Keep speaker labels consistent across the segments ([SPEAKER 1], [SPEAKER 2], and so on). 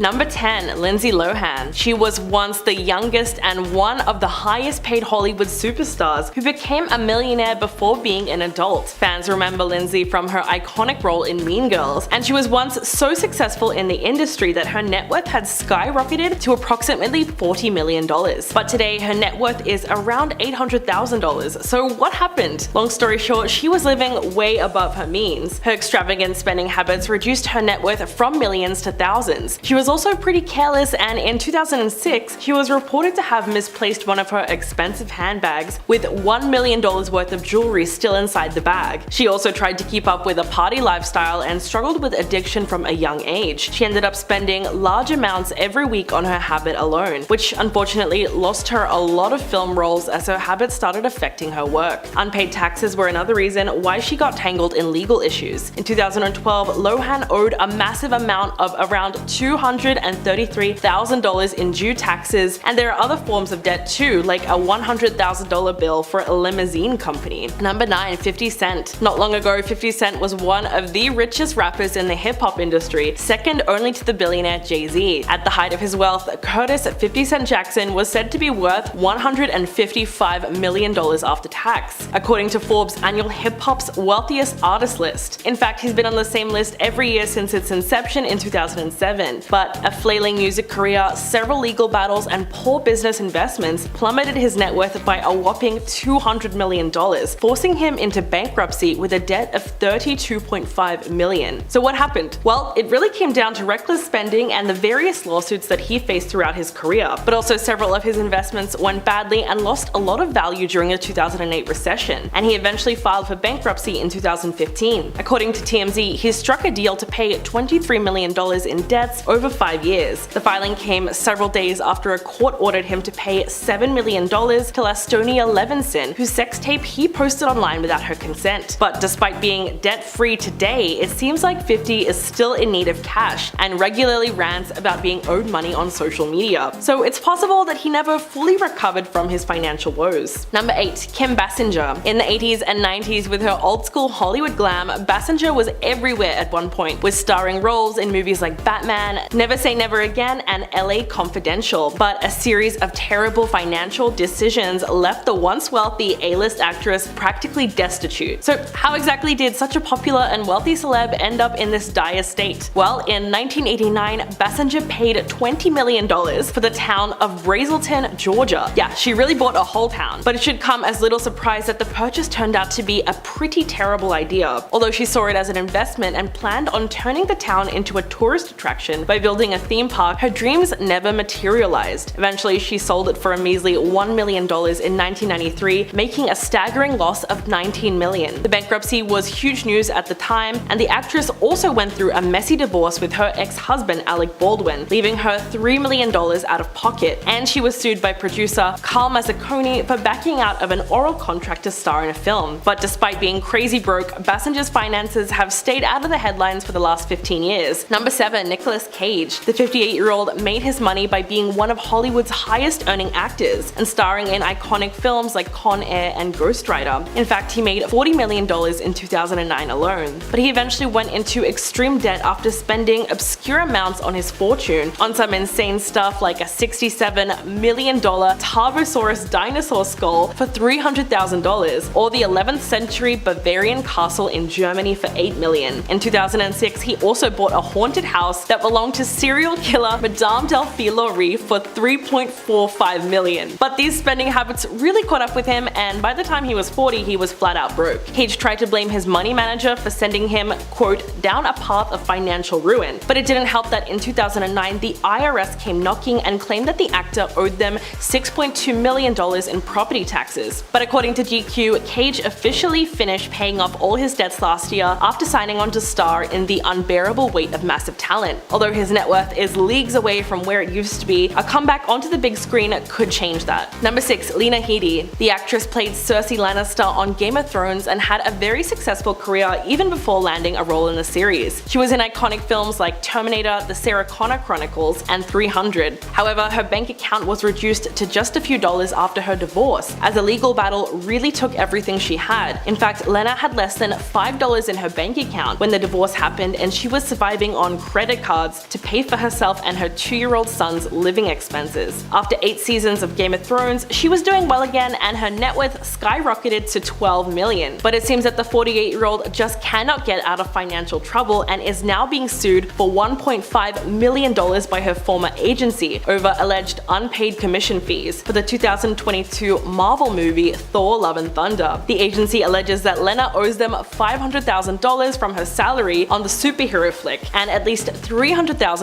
[SPEAKER 1] Number 10. Lindsay Lohan. She was once the youngest and one of the highest paid Hollywood superstars who became a millionaire before being an adult. Fans remember Lindsay from her iconic role in Mean Girls, and she was once so successful in the industry that her net worth had skyrocketed to approximately $40 million. But today her net worth is around $800,000. So what happened? Long story short, she was living way above her means. Her extravagant spending habits reduced her net worth from millions to thousands. She was also pretty careless, and in 2006 she was reported to have misplaced one of her expensive handbags with $1 million worth of jewelry still inside the bag. She also tried to keep up with a party lifestyle and struggled with addiction from a young age. She ended up spending large amounts every week on her habit alone, which unfortunately lost her a lot of film roles as her habits started affecting her work. Unpaid taxes were another reason why she got tangled in legal issues. In 2012, Lohan owed a massive amount of around $233,000 in due taxes, and there are other forms of debt too, like a $100,000 bill for a limousine company. Number 9. 50 Cent. Not long ago, 50 Cent was one of the richest rappers in the hip-hop industry, second only to the billionaire Jay-Z. At the height of his wealth, Curtis 50 Cent Jackson was said to be worth $155 million after tax, according to Forbes' annual hip-hop's wealthiest artist list. In fact, he's been on the same list every year since its inception in 2007. But a flailing music career, several legal battles, and poor business investments plummeted his net worth by a whopping $200 million, forcing him into bankruptcy with a debt of $32.5 million. So what happened? Well, it really came down to reckless spending and the various lawsuits that he faced throughout his career, but also several of his investments went badly and lost a lot of value during the 2008 recession, and he eventually filed for bankruptcy in 2015. According to TMZ, he struck a deal to pay $23 million in debts over 5 years. The filing came several days after a court ordered him to pay $7 million to Lastonia Levinson, whose sex tape he posted online without her consent. But despite being debt-free today, it seems like 50 is still in need of cash and regularly rants about being owed money on social media. So it's possible that he never fully recovered from his financial woes. Number 8. Kim Basinger. In the 80s and 90s, with her old-school Hollywood glam, Basinger was everywhere at one point, with starring roles in movies like Batman, Never Say Never Again, and LA Confidential. But a series of terrible financial decisions left the once wealthy A-list actress practically destitute. So how exactly did such a popular and wealthy celeb end up in this dire state? Well, in 1989, Basinger paid $20 million for the town of Brazelton, Georgia. Yeah, she really bought a whole town. But it should come as little surprise that the purchase turned out to be a pretty terrible idea. Although she saw it as an investment and planned on turning the town into a tourist attraction by building a theme park, her dreams never materialized. Eventually, she sold it for a measly $1 million in 1993, making a staggering loss of $19 million. The bankruptcy was huge news at the time, and the actress also went through a messy divorce with her ex-husband Alec Baldwin, leaving her $3 million out of pocket, and she was sued by producer Carl Mazzaconi for backing out of an oral contract to star in a film. But despite being crazy broke, Basinger's finances have stayed out of the headlines for the last 15 years. Number 7. Nicolas Cage. The 58-year-old made his money by being one of Hollywood's highest earning actors and starring in iconic films like Con Air and Ghost Rider. In fact, he made $40 million in 2009 alone. But he eventually went into extreme debt after spending obscure amounts on his fortune on some insane stuff like a $67 million Tarbosaurus dinosaur skull for $300,000, or the 11th century Bavarian castle in Germany for $8 million. In 2006, he also bought a haunted house that belonged to serial killer Madame Delphine Laurie for $3.45 million. But these spending habits really caught up with him, and by the time he was 40, he was flat out broke. Cage tried to blame his money manager for sending him, quote, down a path of financial ruin. But it didn't help that in 2009, the IRS came knocking and claimed that the actor owed them $6.2 million in property taxes. But according to GQ, Cage officially finished paying off all his debts last year after signing on to star in The Unbearable Weight of Massive Talent. Although his net worth is leagues away from where it used to be, a comeback onto the big screen could change that. Number 6. Lena Headey. The actress played Cersei Lannister on Game of Thrones and had a very successful career even before landing a role in the series. She was in iconic films like Terminator, The Sarah Connor Chronicles, and 300. However, her bank account was reduced to just a few dollars after her divorce, as a legal battle really took everything she had. In fact, Lena had less than $5 in her bank account when the divorce happened, and she was surviving on credit cards to pay for herself and her 2-year-old son's living expenses. After 8 seasons of Game of Thrones, she was doing well again and her net worth skyrocketed to $12 million. But it seems that the 48-year-old just cannot get out of financial trouble and is now being sued for $1.5 million by her former agency over alleged unpaid commission fees for the 2022 Marvel movie Thor: Love and Thunder. The agency alleges that Lena owes them $500,000 from her salary on the superhero flick and at least $300,000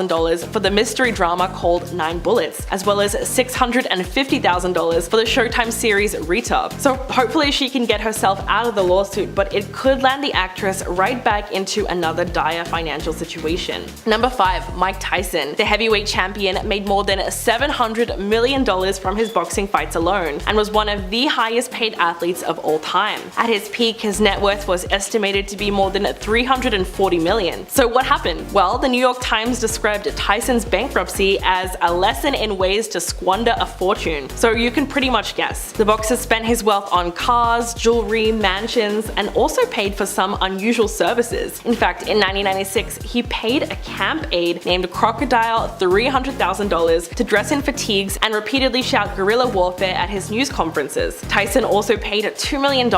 [SPEAKER 1] for the mystery drama called 9 Bullets, as well as $650,000 for the Showtime series Rita. So hopefully she can get herself out of the lawsuit, but it could land the actress right back into another dire financial situation. Number 5. Mike Tyson. The heavyweight champion made more than $700 million from his boxing fights alone and was one of the highest paid athletes of all time. At his peak, his net worth was estimated to be more than $340 million. So what happened? Well, the New York Times described Tyson's bankruptcy as a lesson in ways to squander a fortune. So you can pretty much guess. The boxer spent his wealth on cars, jewelry, mansions, and also paid for some unusual services. In fact, in 1996, he paid a camp aide named Crocodile $300,000 to dress in fatigues and repeatedly shout guerrilla warfare at his news conferences. Tyson also paid $2 million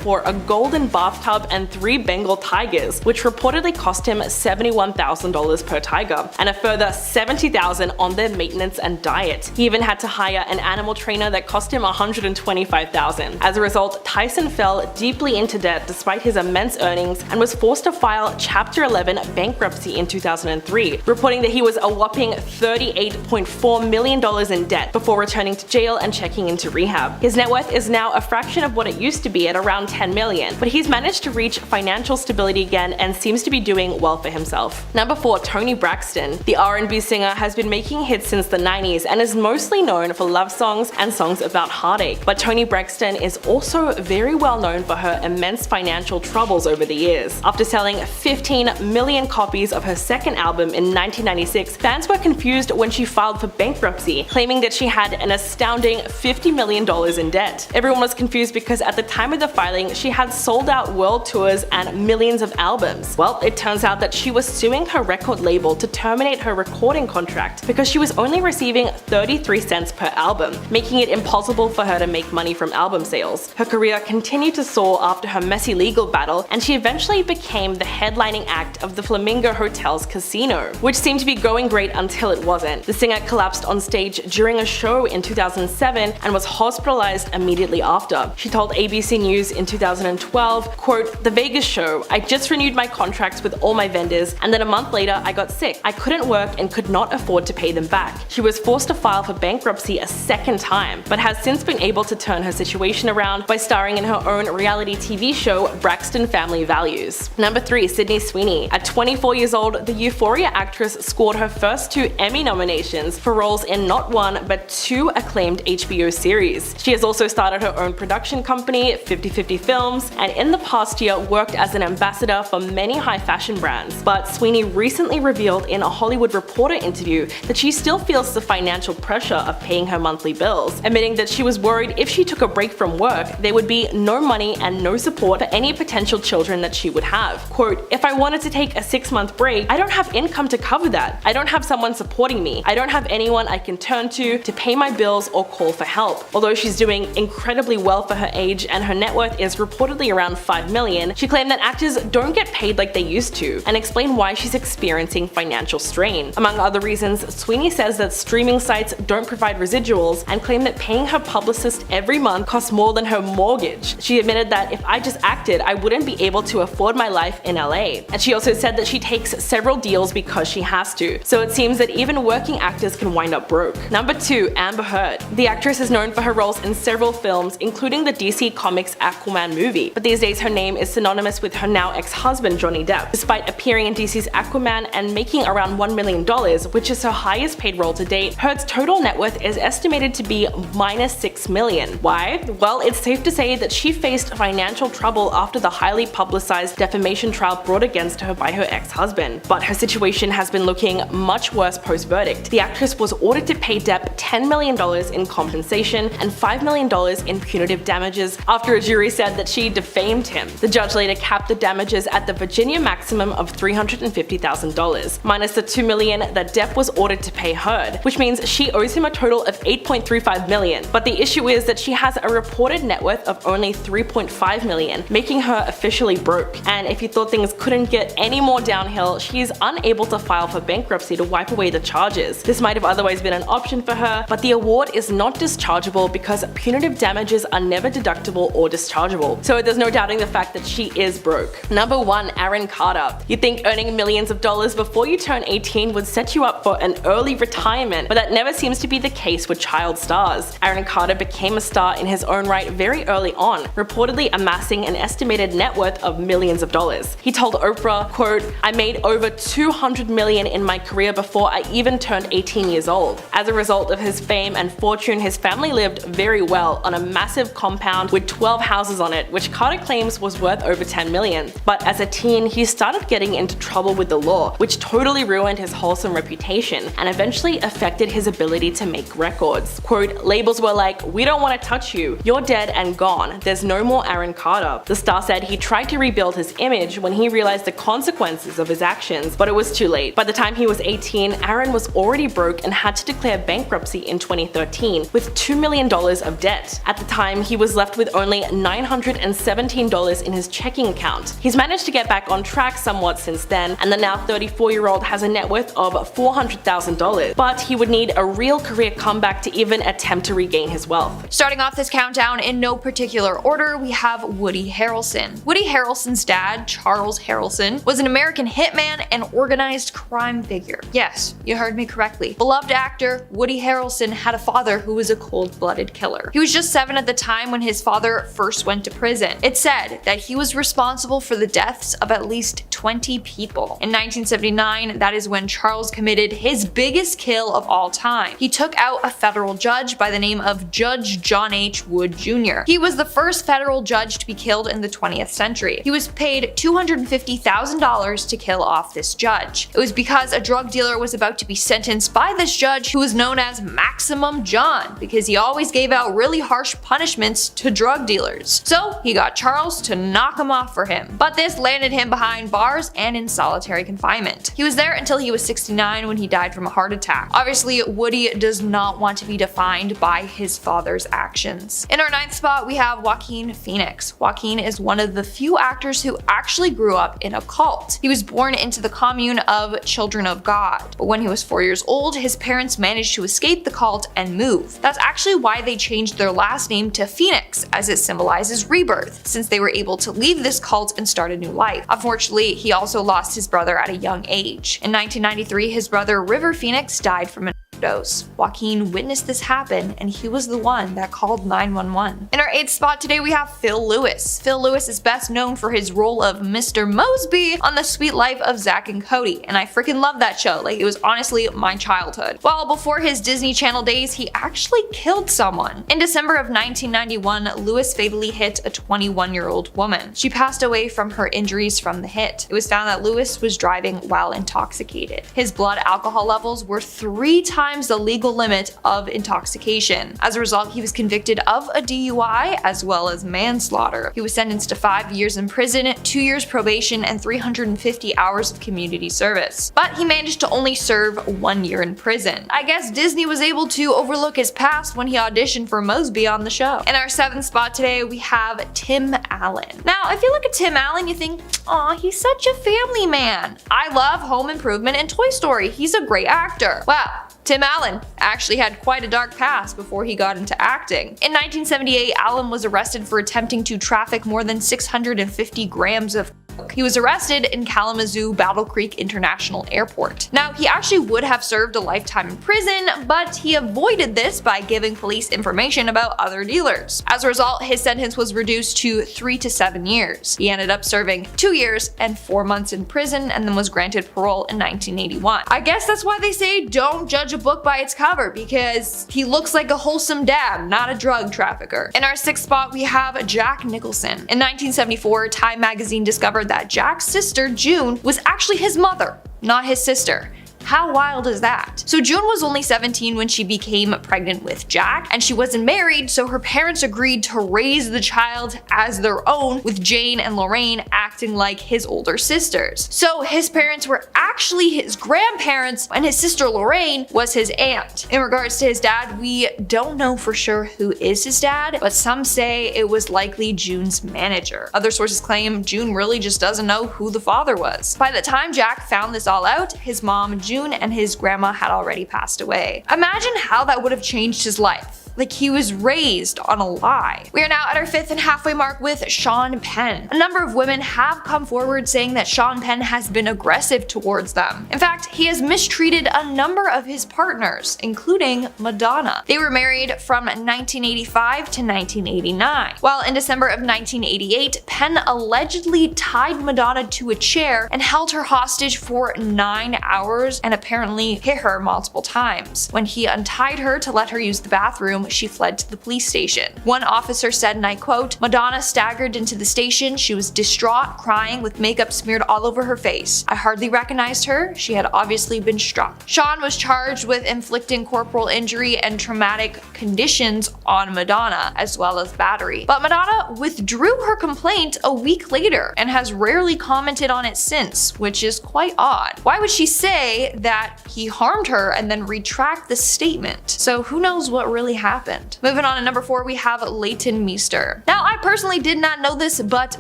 [SPEAKER 1] for a golden bathtub and 3 Bengal tigers, which reportedly cost him $71,000 per tiger, and a further $70,000 on their maintenance and diet. He even had to hire an animal trainer that cost him $125,000. As a result, Tyson fell deeply into debt despite his immense earnings and was forced to file Chapter 11 bankruptcy in 2003, reporting that he was a whopping $38.4 million in debt before returning to jail and checking into rehab. His net worth is now a fraction of what it used to be at around $10 million, but he's managed to reach financial stability again and seems to be doing well for himself. Number 4. Toni Braxton. The R&B singer has been making hits since the 90s and is mostly known for love songs and songs about heartache, but Toni Braxton is also very well known for her immense financial troubles over the years. After selling 15 million copies of her second album in 1996, fans were confused when she filed for bankruptcy, claiming that she had an astounding $50 million in debt. Everyone was confused because at the time of the filing, she had sold out world tours and millions of albums. Well, it turns out that she was suing her record label to terminate her recording contract because she was only receiving 33 cents per album, making it impossible for her to make money from album sales. Her career continued to soar after her messy legal battle, and she eventually became the headlining act of the Flamingo Hotel's casino, which seemed to be going great until it wasn't. The singer collapsed on stage during a show in 2007 and was hospitalized immediately after. She told ABC News in 2012, quote, "The Vegas show, I just renewed my contracts with all my vendors, and then a month later I got sick. I couldn't work and could not afford to pay them back." She was forced to file for bankruptcy a second time, but has since been able to turn her situation around by starring in her own reality TV show, Braxton Family Values. Number 3. Sydney Sweeney. At 24 years old, the Euphoria actress scored her first 2 Emmy nominations for roles in not one but 2 acclaimed HBO series. She has also started her own production company, 50/50 Films, and in the past year worked as an ambassador for many high fashion brands. But Sweeney recently revealed in a Hollywood Reporter interview that she still feels the financial pressure of paying her monthly bills, admitting that she was worried if she took a break from work, there would be no money and no support for any potential children that she would have. Quote, "If I wanted to take a 6-month break, I don't have income to cover that. I don't have someone supporting me. I don't have anyone I can turn to pay my bills or call for help." Although she's doing incredibly well for her age and her net worth is reportedly around $5 million, she claimed that actors don't get paid like they used to, and explained why she's experiencing financial strain. Among other reasons, Sweeney says that streaming sites don't provide residuals and claimed that paying her publicist every month costs more than her mortgage. She admitted that if I just acted, I wouldn't be able to afford my life in LA. And she also said that she takes several deals because she has to. So it seems that even working actors can wind up broke. Number 2. Amber Heard. The actress is known for her roles in several films, including the DC Comics Aquaman movie, but these days her name is synonymous with her now ex-husband Johnny Depp. Despite appearing in DC's Aquaman and making around $1 million, which is her highest paid role to date, Heard's total net worth is estimated to be minus $6 million. Why? Well, it's safe to say that she faced financial trouble after the highly publicized defamation trial brought against her by her ex-husband. But her situation has been looking much worse post-verdict. The actress was ordered to pay Depp $10 million in compensation and $5 million in punitive damages after a jury said that she defamed him. The judge later capped the damages at the Virginia maximum of $350,000, minus minus the $2 million that Depp was ordered to pay Heard, which means she owes him a total of $8.35 million. But the issue is that she has a reported net worth of only $3.5 million, making her officially broke. And if you thought things couldn't get any more downhill, she is unable to file for bankruptcy to wipe away the charges. This might have otherwise been an option for her, but the award is not dischargeable because punitive damages are never deductible or dischargeable. So there's no doubting the fact that she is broke. Number 1. Aaron Carter. You'd think earning millions of dollars before you turn 18 would set you up for an early retirement, but that never seems to be the case with child stars. Aaron Carter became a star in his own right very early on, reportedly amassing an estimated net worth of millions of dollars. He told Oprah, quote, "I made over $200 million in my career before I even turned 18 years old." As a result of his fame and fortune, his family lived very well on a massive compound with 12 houses on it, which Carter claims was worth over $10 million. But as a teen, he started getting into trouble with the law, which totally ruined his wholesome reputation and eventually affected his ability to make records. Quote, "Labels were like, 'We don't want to touch you. You're dead and gone. There's no more Aaron Carter.'" The star said he tried to rebuild his image when he realized the consequences of his actions, but it was too late. By the time he was 18, Aaron was already broke and had to declare bankruptcy in 2013 with $2 million of debt. At the time, he was left with only $917 in his checking account. He's managed to get back on track somewhat since then, and the now 34-year-old has a net worth of $400,000, but he would need a real career comeback to even attempt to regain his wealth.
[SPEAKER 2] Starting off this countdown in no particular order, we have Woody Harrelson. Woody Harrelson's dad, Charles Harrelson, was an American hitman and organized crime figure. Yes, you heard me correctly. Beloved actor Woody Harrelson had a father who was a cold-blooded killer. He was just 7 at the time when his father first went to prison. It's said that he was responsible for the deaths of at least 20 people. In 1979, that is when Charles committed his biggest kill of all time. He took out a federal judge by the name of Judge John H. Wood Jr. He was the first federal judge to be killed in the 20th century. He was paid $250,000 to kill off this judge. It was because a drug dealer was about to be sentenced by this judge, who was known as Maximum John, because he always gave out really harsh punishments to drug dealers. So he got Charles to knock him off for him, but this landed him behind bars and in solitary confinement. He was there until he was 69 when he died from a heart attack. Obviously, Woody does not want to be defined by his father's actions. In our 9th spot, we have Joaquin Phoenix. Joaquin is one of the few actors who actually grew up in a cult. He was born into the commune of Children of God, but when he was 4 years old, his parents managed to escape the cult and move. That's actually why they changed their last name to Phoenix, as it symbolizes rebirth, since they were able to leave this cult and start a new life. Unfortunately, he also lost his brother at a young age. In 1993, his brother River Phoenix died from an overdose. Joaquin witnessed this happen, and he was the one that called 911. In our 8th spot today, we have Phil Lewis. Phil Lewis is best known for his role of Mr. Mosby on The Sweet Life of Zack and Cody, and I freaking love that show. Like, it was honestly my childhood. While before his Disney Channel days, he actually killed someone. In December of 1991, Lewis fatally hit a 21-year-old woman. She passed away from her injuries from the hit. It was found that Lewis was driving while intoxicated. His blood alcohol levels were 3 times the legal limit of intoxication. As a result, he was convicted of a DUI as well as manslaughter. He was sentenced to 5 years in prison, 2 years probation, and 350 hours of community service. But he managed to only serve 1 year in prison. I guess Disney was able to overlook his past when he auditioned for Mosby on the show. In our 7th spot today, we have Tim Allen. Now, if you look at Tim Allen, you think, aw, he's such a family man. I love Home Improvement and Toy Story. He's a great actor. Wow. Tim Allen actually had quite a dark past before he got into acting. In 1978, Allen was arrested for attempting to traffic more than 650 grams of coke. He was arrested in Kalamazoo Battle Creek International Airport. Now, he actually would have served a lifetime in prison, but he avoided this by giving police information about other dealers. As a result, his sentence was reduced to 3 to 7 years. He ended up serving 2 years and 4 months in prison and then was granted parole in 1981. I guess that's why they say don't judge a book by its cover, because he looks like a wholesome dad, not a drug trafficker. In our 6th spot, we have Jack Nicholson. In 1974, Time magazine discovered that Jack's sister, June, was actually his mother, not his sister. How wild is that? So June was only 17 when she became pregnant with Jack, and she wasn't married, so her parents agreed to raise the child as their own, with Jane and Lorraine acting like his older sisters. So his parents were actually his grandparents, and his sister Lorraine was his aunt. In regards to his dad, we don't know for sure who is his dad, but some say it was likely June's manager. Other sources claim June really just doesn't know who the father was. By the time Jack found this all out, his mom, June, and his grandma had already passed away. Imagine how that would have changed his life. Like, he was raised on a lie. We are now at our 5th and halfway mark with Sean Penn. A number of women have come forward saying that Sean Penn has been aggressive towards them. In fact, he has mistreated a number of his partners, including Madonna. They were married from 1985 to 1989. While in December of 1988, Penn allegedly tied Madonna to a chair and held her hostage for 9 hours and apparently hit her multiple times. When he untied her to let her use the bathroom, she fled to the police station. One officer said, and I quote, "Madonna staggered into the station. She was distraught, crying, with makeup smeared all over her face. I hardly recognized her. She had obviously been struck." Sean was charged with inflicting corporal injury and traumatic conditions on Madonna, as well as battery. But Madonna withdrew her complaint a week later and has rarely commented on it since, which is quite odd. Why would she say that he harmed her and then retract the statement? So who knows what really happened? Moving on to number 4, we have Leighton Meester. Now, I personally did not know this, but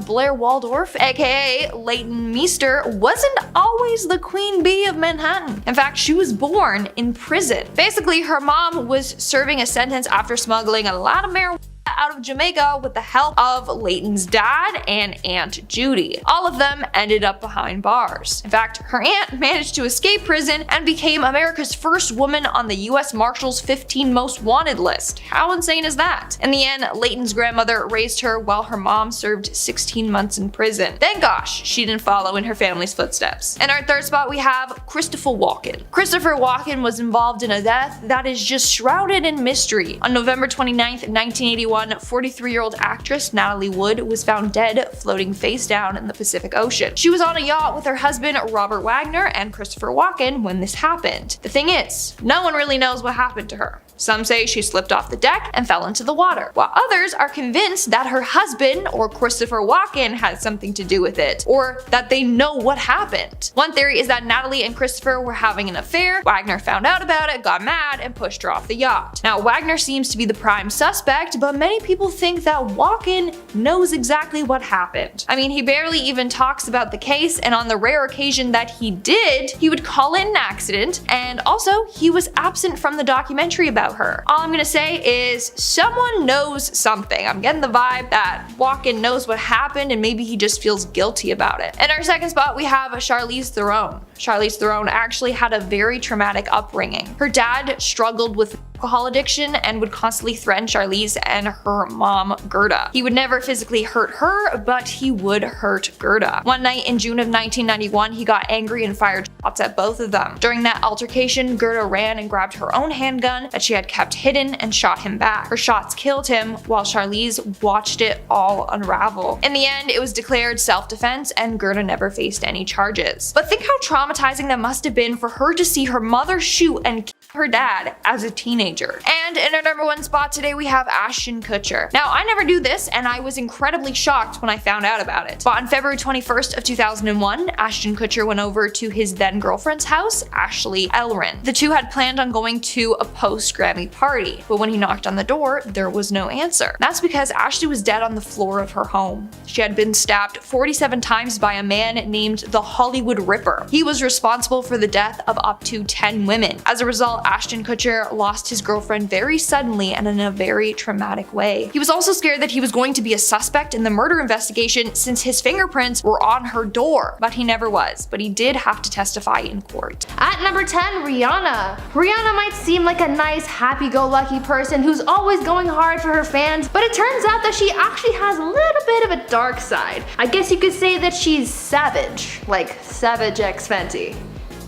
[SPEAKER 2] Blair Waldorf, aka Leighton Meester, wasn't always the queen bee of Manhattan. In fact, she was born in prison. Basically, her mom was serving a sentence after smuggling a lot of marijuana out of Jamaica with the help of Leighton's dad and Aunt Judy. All of them ended up behind bars. In fact, her aunt managed to escape prison and became America's first woman on the US Marshals 15 Most Wanted list. How insane is that? In the end, Leighton's grandmother raised her while her mom served 16 months in prison. Thank gosh she didn't follow in her family's footsteps. In our 3rd spot, we have Christopher Walken. Christopher Walken was involved in a death that is just shrouded in mystery. On November 29th, 1981, 43-year-old actress Natalie Wood was found dead floating face down in the Pacific Ocean. She was on a yacht with her husband Robert Wagner and Christopher Walken when this happened. The thing is, no one really knows what happened to her. Some say she slipped off the deck and fell into the water, while others are convinced that her husband or Christopher Walken had something to do with it, or that they know what happened. One theory is that Natalie and Christopher were having an affair, Wagner found out about it, got mad, and pushed her off the yacht. Now, Wagner seems to be the prime suspect, but many people think that Walken knows exactly what happened. I mean, he barely even talks about the case, and on the rare occasion that he did, he would call it an accident, and also he was absent from the documentary about her. All I'm gonna say is someone knows something. I'm getting the vibe that Walken knows what happened and maybe he just feels guilty about it. In our 2nd spot, we have Charlize Theron. Charlize Theron actually had a very traumatic upbringing. Her dad struggled with alcohol addiction and would constantly threaten Charlize and her mom, Gerda. He would never physically hurt her, but he would hurt Gerda. One night in June of 1991, he got angry and fired shots at both of them. During that altercation, Gerda ran and grabbed her own handgun that she had kept hidden and shot him back. Her shots killed him while Charlize watched it all unravel. In the end, it was declared self-defense and Gerda never faced any charges. But think how traumatizing that must have been for her to see her mother shoot and kill her dad as a teenager. And in our number 1 spot today, we have Ashton Kutcher. Now, I never knew this, and I was incredibly shocked when I found out about it. But on February 21st of 2001, Ashton Kutcher went over to his then girlfriend's house, Ashley Elrin. The two had planned on going to a post-Grammy party, but when he knocked on the door, there was no answer. That's because Ashley was dead on the floor of her home. She had been stabbed 47 times by a man named the Hollywood Ripper. He was responsible for the death of up to 10 women. As a result, Ashton Kutcher lost his girlfriend very suddenly and in a very traumatic way. He was also scared that he was going to be a suspect in the murder investigation since his fingerprints were on her door, but he never was. But he did have to testify in court.
[SPEAKER 3] At number 10, Rihanna. Rihanna might seem like a nice, happy-go-lucky person who's always going hard for her fans, but it turns out that she actually has a little bit of a dark side. I guess you could say that she's savage, like Savage X Fenty.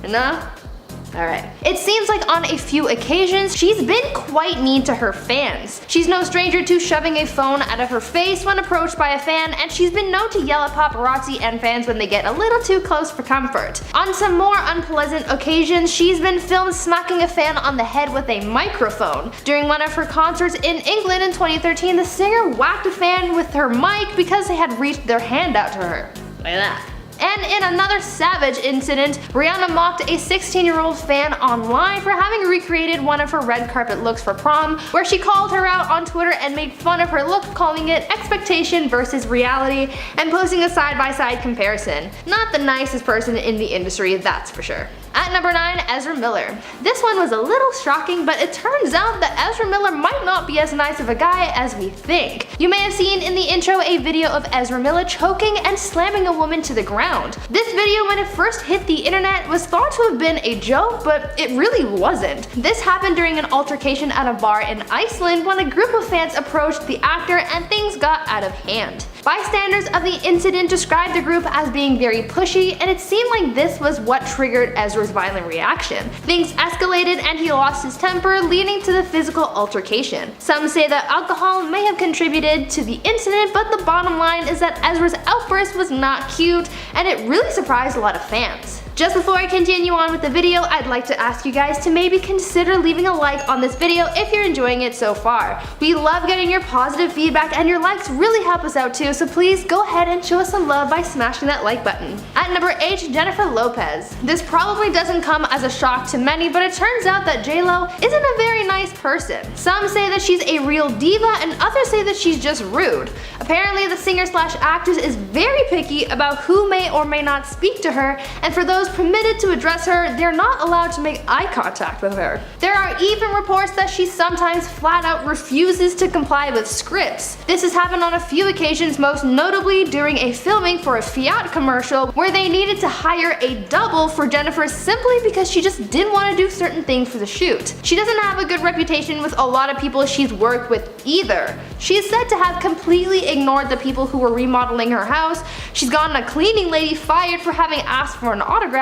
[SPEAKER 3] No? Alright. It seems like on a few occasions, she's been quite mean to her fans. She's no stranger to shoving a phone out of her face when approached by a fan, and she's been known to yell at paparazzi and fans when they get a little too close for comfort. On some more unpleasant occasions, she's been filmed smacking a fan on the head with a microphone. During one of her concerts in England in 2013, the singer whacked a fan with her mic because they had reached their hand out to her. Look at that. And in another savage incident, Rihanna mocked a 16-year-old fan online for having recreated one of her red carpet looks for prom, where she called her out on Twitter and made fun of her look, calling it expectation versus reality, and posting a side-by-side comparison. Not the nicest person in the industry, that's for sure. At number 9, Ezra Miller. This one was a little shocking, but it turns out that Ezra Miller might not be as nice of a guy as we think. You may have seen in the intro a video of Ezra Miller choking and slamming a woman to the ground. This video, when it first hit the internet, was thought to have been a joke, but it really wasn't. This happened during an altercation at a bar in Iceland when a group of fans approached the actor and things got out of hand. Bystanders of the incident described the group as being very pushy, and it seemed like this was what triggered Ezra's violent reaction. Things escalated and he lost his temper, leading to the physical altercation. Some say that alcohol may have contributed to the incident, but the bottom line is that Ezra's outburst was not cute, and it really surprised a lot of fans. Just before I continue on with the video, I'd like to ask you guys to maybe consider leaving a like on this video if you're enjoying it so far. We love getting your positive feedback, and your likes really help us out too, so please go ahead and show us some love by smashing that like button. At number 8, Jennifer Lopez. This probably doesn't come as a shock to many, but it turns out that J-Lo isn't a very nice person. Some say that she's a real diva, and others say that she's just rude. Apparently, the singer/actress is very picky about who may or may not speak to her, and for those permitted to address her, they're not allowed to make eye contact with her. There are even reports that she sometimes flat out refuses to comply with scripts. This has happened on a few occasions, most notably during a filming for a Fiat commercial where they needed to hire a double for Jennifer simply because she just didn't want to do certain things for the shoot. She doesn't have a good reputation with a lot of people she's worked with either. She is said to have completely ignored the people who were remodeling her house. She's gotten a cleaning lady fired for having asked for an autograph,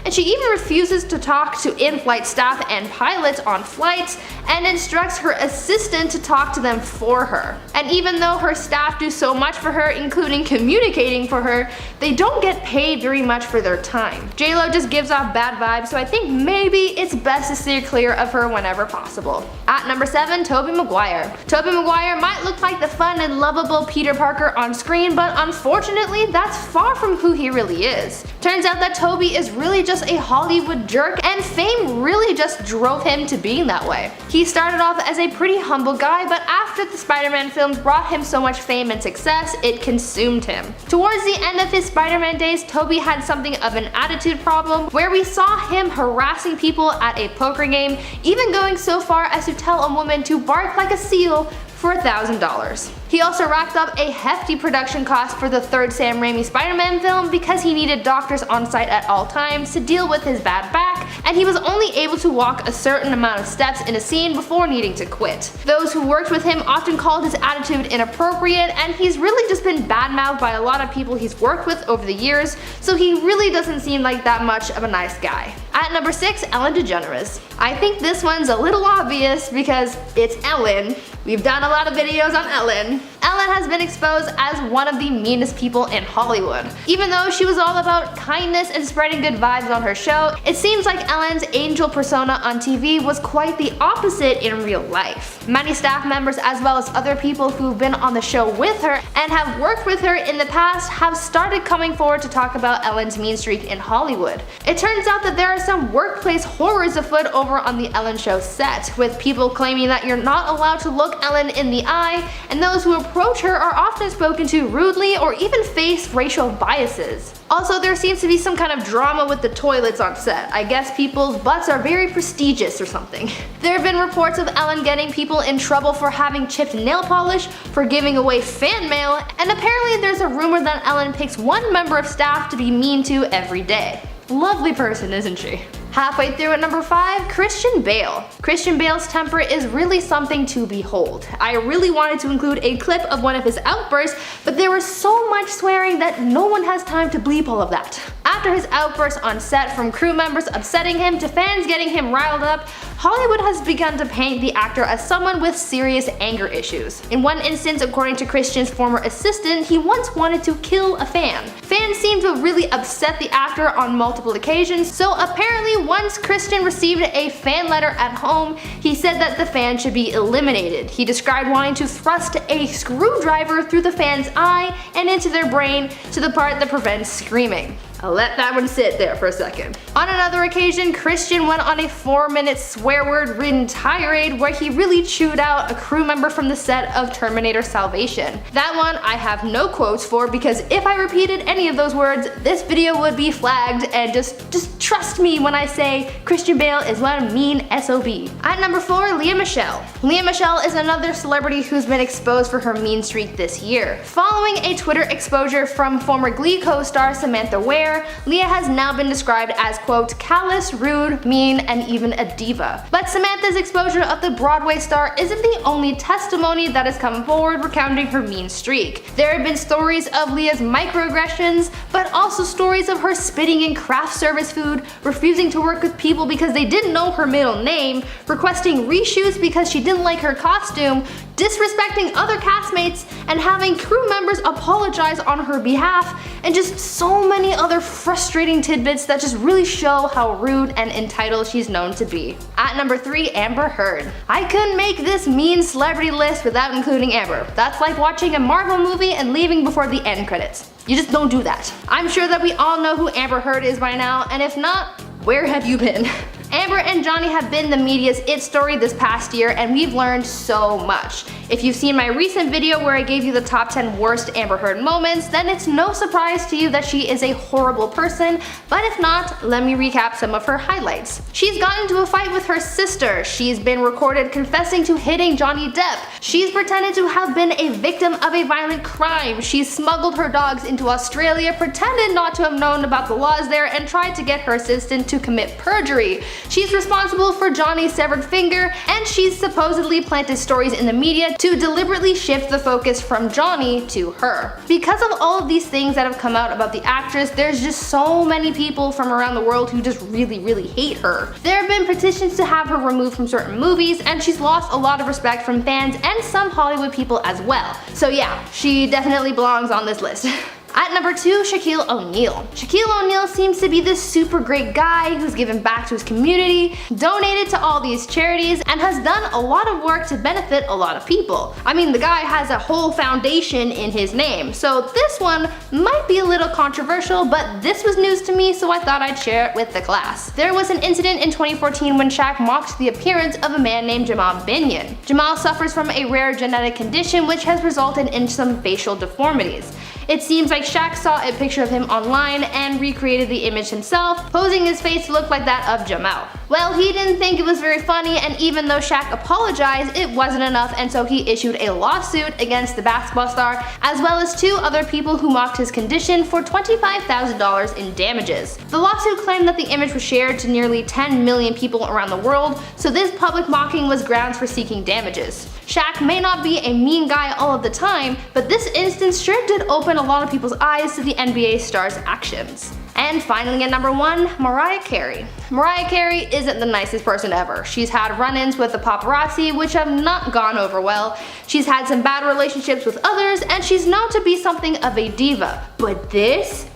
[SPEAKER 3] and she even refuses to talk to in-flight staff and pilots on flights, and instructs her assistant to talk to them for her. And even though her staff do so much for her, including communicating for her, they don't get paid very much for their time. J-Lo just gives off bad vibes, so I think maybe it's best to steer clear of her whenever possible. At number 7, Tobey Maguire. Tobey Maguire might look like the fun and lovable Peter Parker on screen, but unfortunately that's far from who he really is. Turns out that Tobey is really just a Hollywood jerk, and fame really just drove him to being that way. He started off as a pretty humble guy, but after the Spider-Man films brought him so much fame and success, it consumed him. Towards the end of his Spider-Man days, Tobey had something of an attitude problem, where we saw him harassing people at a poker game, even going so far as to tell a woman to bark like a seal for $1,000. He also racked up a hefty production cost for the third Sam Raimi Spider-Man film because he needed doctors on site at all times to deal with his bad back, and he was only able to walk a certain amount of steps in a scene before needing to quit. Those who worked with him often called his attitude inappropriate, and he's really just been badmouthed by a lot of people he's worked with over the years, so he really doesn't seem like that much of a nice guy. At number 6, Ellen DeGeneres. I think this one's a little obvious because it's Ellen. We've done a lot of videos on Ellen. Ellen has been exposed as one of the meanest people in Hollywood. Even though she was all about kindness and spreading good vibes on her show, it seems like Ellen's angel persona on TV was quite the opposite in real life. Many staff members, as well as other people who've been on the show with her and have worked with her in the past, have started coming forward to talk about Ellen's mean streak in Hollywood. It turns out that there are some workplace horrors afoot over on the Ellen show set, with people claiming that you're not allowed to look Ellen in the eye, and those who approach her are often spoken to rudely or even face racial biases. Also, there seems to be some kind of drama with the toilets on set. I guess people's butts are very prestigious or something. There have been reports of Ellen getting people in trouble for having chipped nail polish, for giving away fan mail, and apparently there's a rumor that Ellen picks one member of staff to be mean to every day. Lovely person, isn't she? Halfway through at number 5, Christian Bale. Christian Bale's temper is really something to behold. I really wanted to include a clip of one of his outbursts, but there was so much swearing that no one has time to bleep all of that. After his outbursts on set, from crew members upsetting him to fans getting him riled up, Hollywood has begun to paint the actor as someone with serious anger issues. In one instance, according to Christian's former assistant, he once wanted to kill a fan. Fans seem to have really upset the actor on multiple occasions, so apparently once Christian received a fan letter at home, he said that the fan should be eliminated. He described wanting to thrust a screwdriver through the fan's eye and into their brain to the part that prevents screaming. I'll let that one sit there for a second. On another occasion, Christian went on a 4-minute swear word ridden tirade where he really chewed out a crew member from the set of Terminator Salvation. That one I have no quotes for, because if I repeated any of those words, this video would be flagged, and just trust me when I say Christian Bale is one mean SOB. At number 4, Lea Michele. Lea Michele is another celebrity who's been exposed for her mean streak this year. Following a Twitter exposure from former Glee co-star Samantha Ware, Lea has now been described as, quote, callous, rude, mean, and even a diva. But Samantha's exposure of the Broadway star isn't the only testimony that has come forward recounting her mean streak. There have been stories of Lea's microaggressions, but also stories of her spitting in craft service food, refusing to work with people because they didn't know her middle name, requesting reshoots because she didn't like her costume, disrespecting other castmates, and having crew members apologize on her behalf, and just so many other frustrating tidbits that just really show how rude and entitled she's known to be. At number 3, Amber Heard. I couldn't make this mean celebrity list without including Amber. That's like watching a Marvel movie and leaving before the end credits. You just don't do that. I'm sure that we all know who Amber Heard is by now, and if not, where have you been? Amber and Johnny have been the media's it story this past year, and we've learned so much. If you've seen my recent video where I gave you the top 10 worst Amber Heard moments, then it's no surprise to you that she is a horrible person, but if not, let me recap some of her highlights. She's gotten into a fight with her sister, she's been recorded confessing to hitting Johnny Depp, she's pretended to have been a victim of a violent crime, she's smuggled her dogs into Australia, pretended not to have known about the laws there, and tried to get her assistant to commit perjury. She's responsible for Johnny's severed finger, and she's supposedly planted stories in the media to deliberately shift the focus from Johnny to her. Because of all of these things that have come out about the actress, there's just so many people from around the world who just really hate her. There have been petitions to have her removed from certain movies, and she's lost a lot of respect from fans and some Hollywood people as well. So yeah, she definitely belongs on this list. At number 2, Shaquille O'Neal. Shaquille O'Neal seems to be this super great guy who's given back to his community, donated to all these charities, and has done a lot of work to benefit a lot of people. I mean, the guy has a whole foundation in his name, so this one might be a little controversial, but this was news to me, so I thought I'd share it with the class. There was an incident in 2014 when Shaq mocked the appearance of a man named Jamal Binion. Jamal suffers from a rare genetic condition which has resulted in some facial deformities. It seems like Shaq saw a picture of him online and recreated the image himself, posing his face to look like that of Jamal. Well, he didn't think it was very funny, and even though Shaq apologized, it wasn't enough, and so he issued a lawsuit against the basketball star, as well as 2 other people who mocked his condition, for $25,000 in damages. The lawsuit claimed that the image was shared to nearly 10 million people around the world, so this public mocking was grounds for seeking damages. Shaq may not be a mean guy all of the time, but this instance sure did open a lot of people's eyes to the NBA star's actions. And finally, at number 1, Mariah Carey. Mariah Carey isn't the nicest person ever. She's had run-ins with the paparazzi which have not gone over well, she's had some bad relationships with others, and she's known to be something of a diva. But this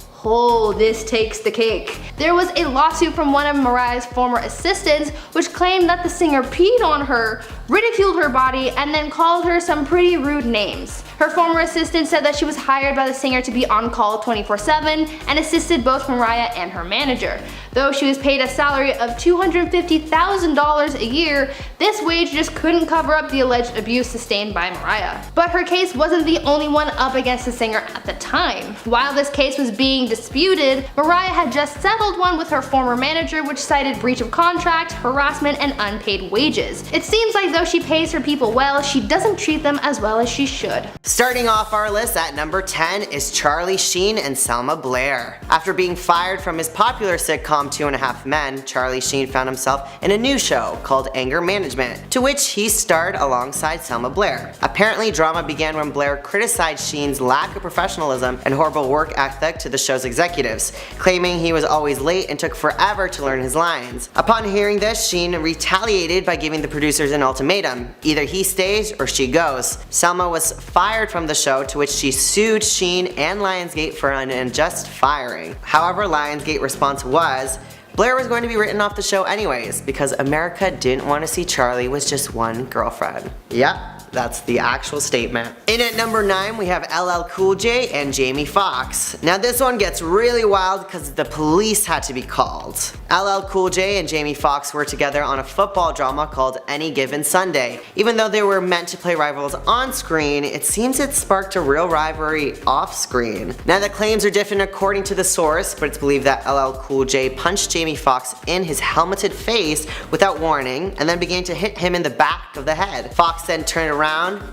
[SPEAKER 3] takes the cake. There was a lawsuit from one of Mariah's former assistants which claimed that the singer peed on her, ridiculed her body, and then called her some pretty rude names. Her former assistant said that she was hired by the singer to be on call 24/7 and assisted both Mariah and her manager. Though she was paid a salary of $250,000 a year, this wage just couldn't cover up the alleged abuse sustained by Mariah. But her case wasn't the only one up against the singer at the time. While this case was being disputed, Mariah had just settled one with her former manager which cited breach of contract, harassment, and unpaid wages. It seems like though she pays her people well, she doesn't treat them as well as she should.
[SPEAKER 4] Starting off our list at number 10 is Charlie Sheen and Selma Blair. After being fired from his popular sitcom 2.5 Men, Charlie Sheen found himself in a new show called Anger Management, to which he starred alongside Selma Blair. Apparently, drama began when Blair criticized Sheen's lack of professionalism and horrible work ethic to the show's executives, claiming he was always late and took forever to learn his lines. Upon hearing this, Sheen retaliated by giving the producers an ultimatum: either he stays or she goes. Selma was fired from the show, to which she sued Sheen and Lionsgate for an unjust firing. However, Lionsgate's response was, Blair was going to be written off the show anyways, because America didn't want to see Charlie with just one girlfriend. Yep. That's the actual statement. In at number 9, we have LL Cool J and Jamie Foxx. Now this one gets really wild because the police had to be called. LL Cool J and Jamie Foxx were together on a football drama called Any Given Sunday. Even though they were meant to play rivals on screen, it seems it sparked a real rivalry off screen. Now the claims are different according to the source, but it's believed that LL Cool J punched Jamie Foxx in his helmeted face without warning and then began to hit him in the back of the head. Foxx then turned around,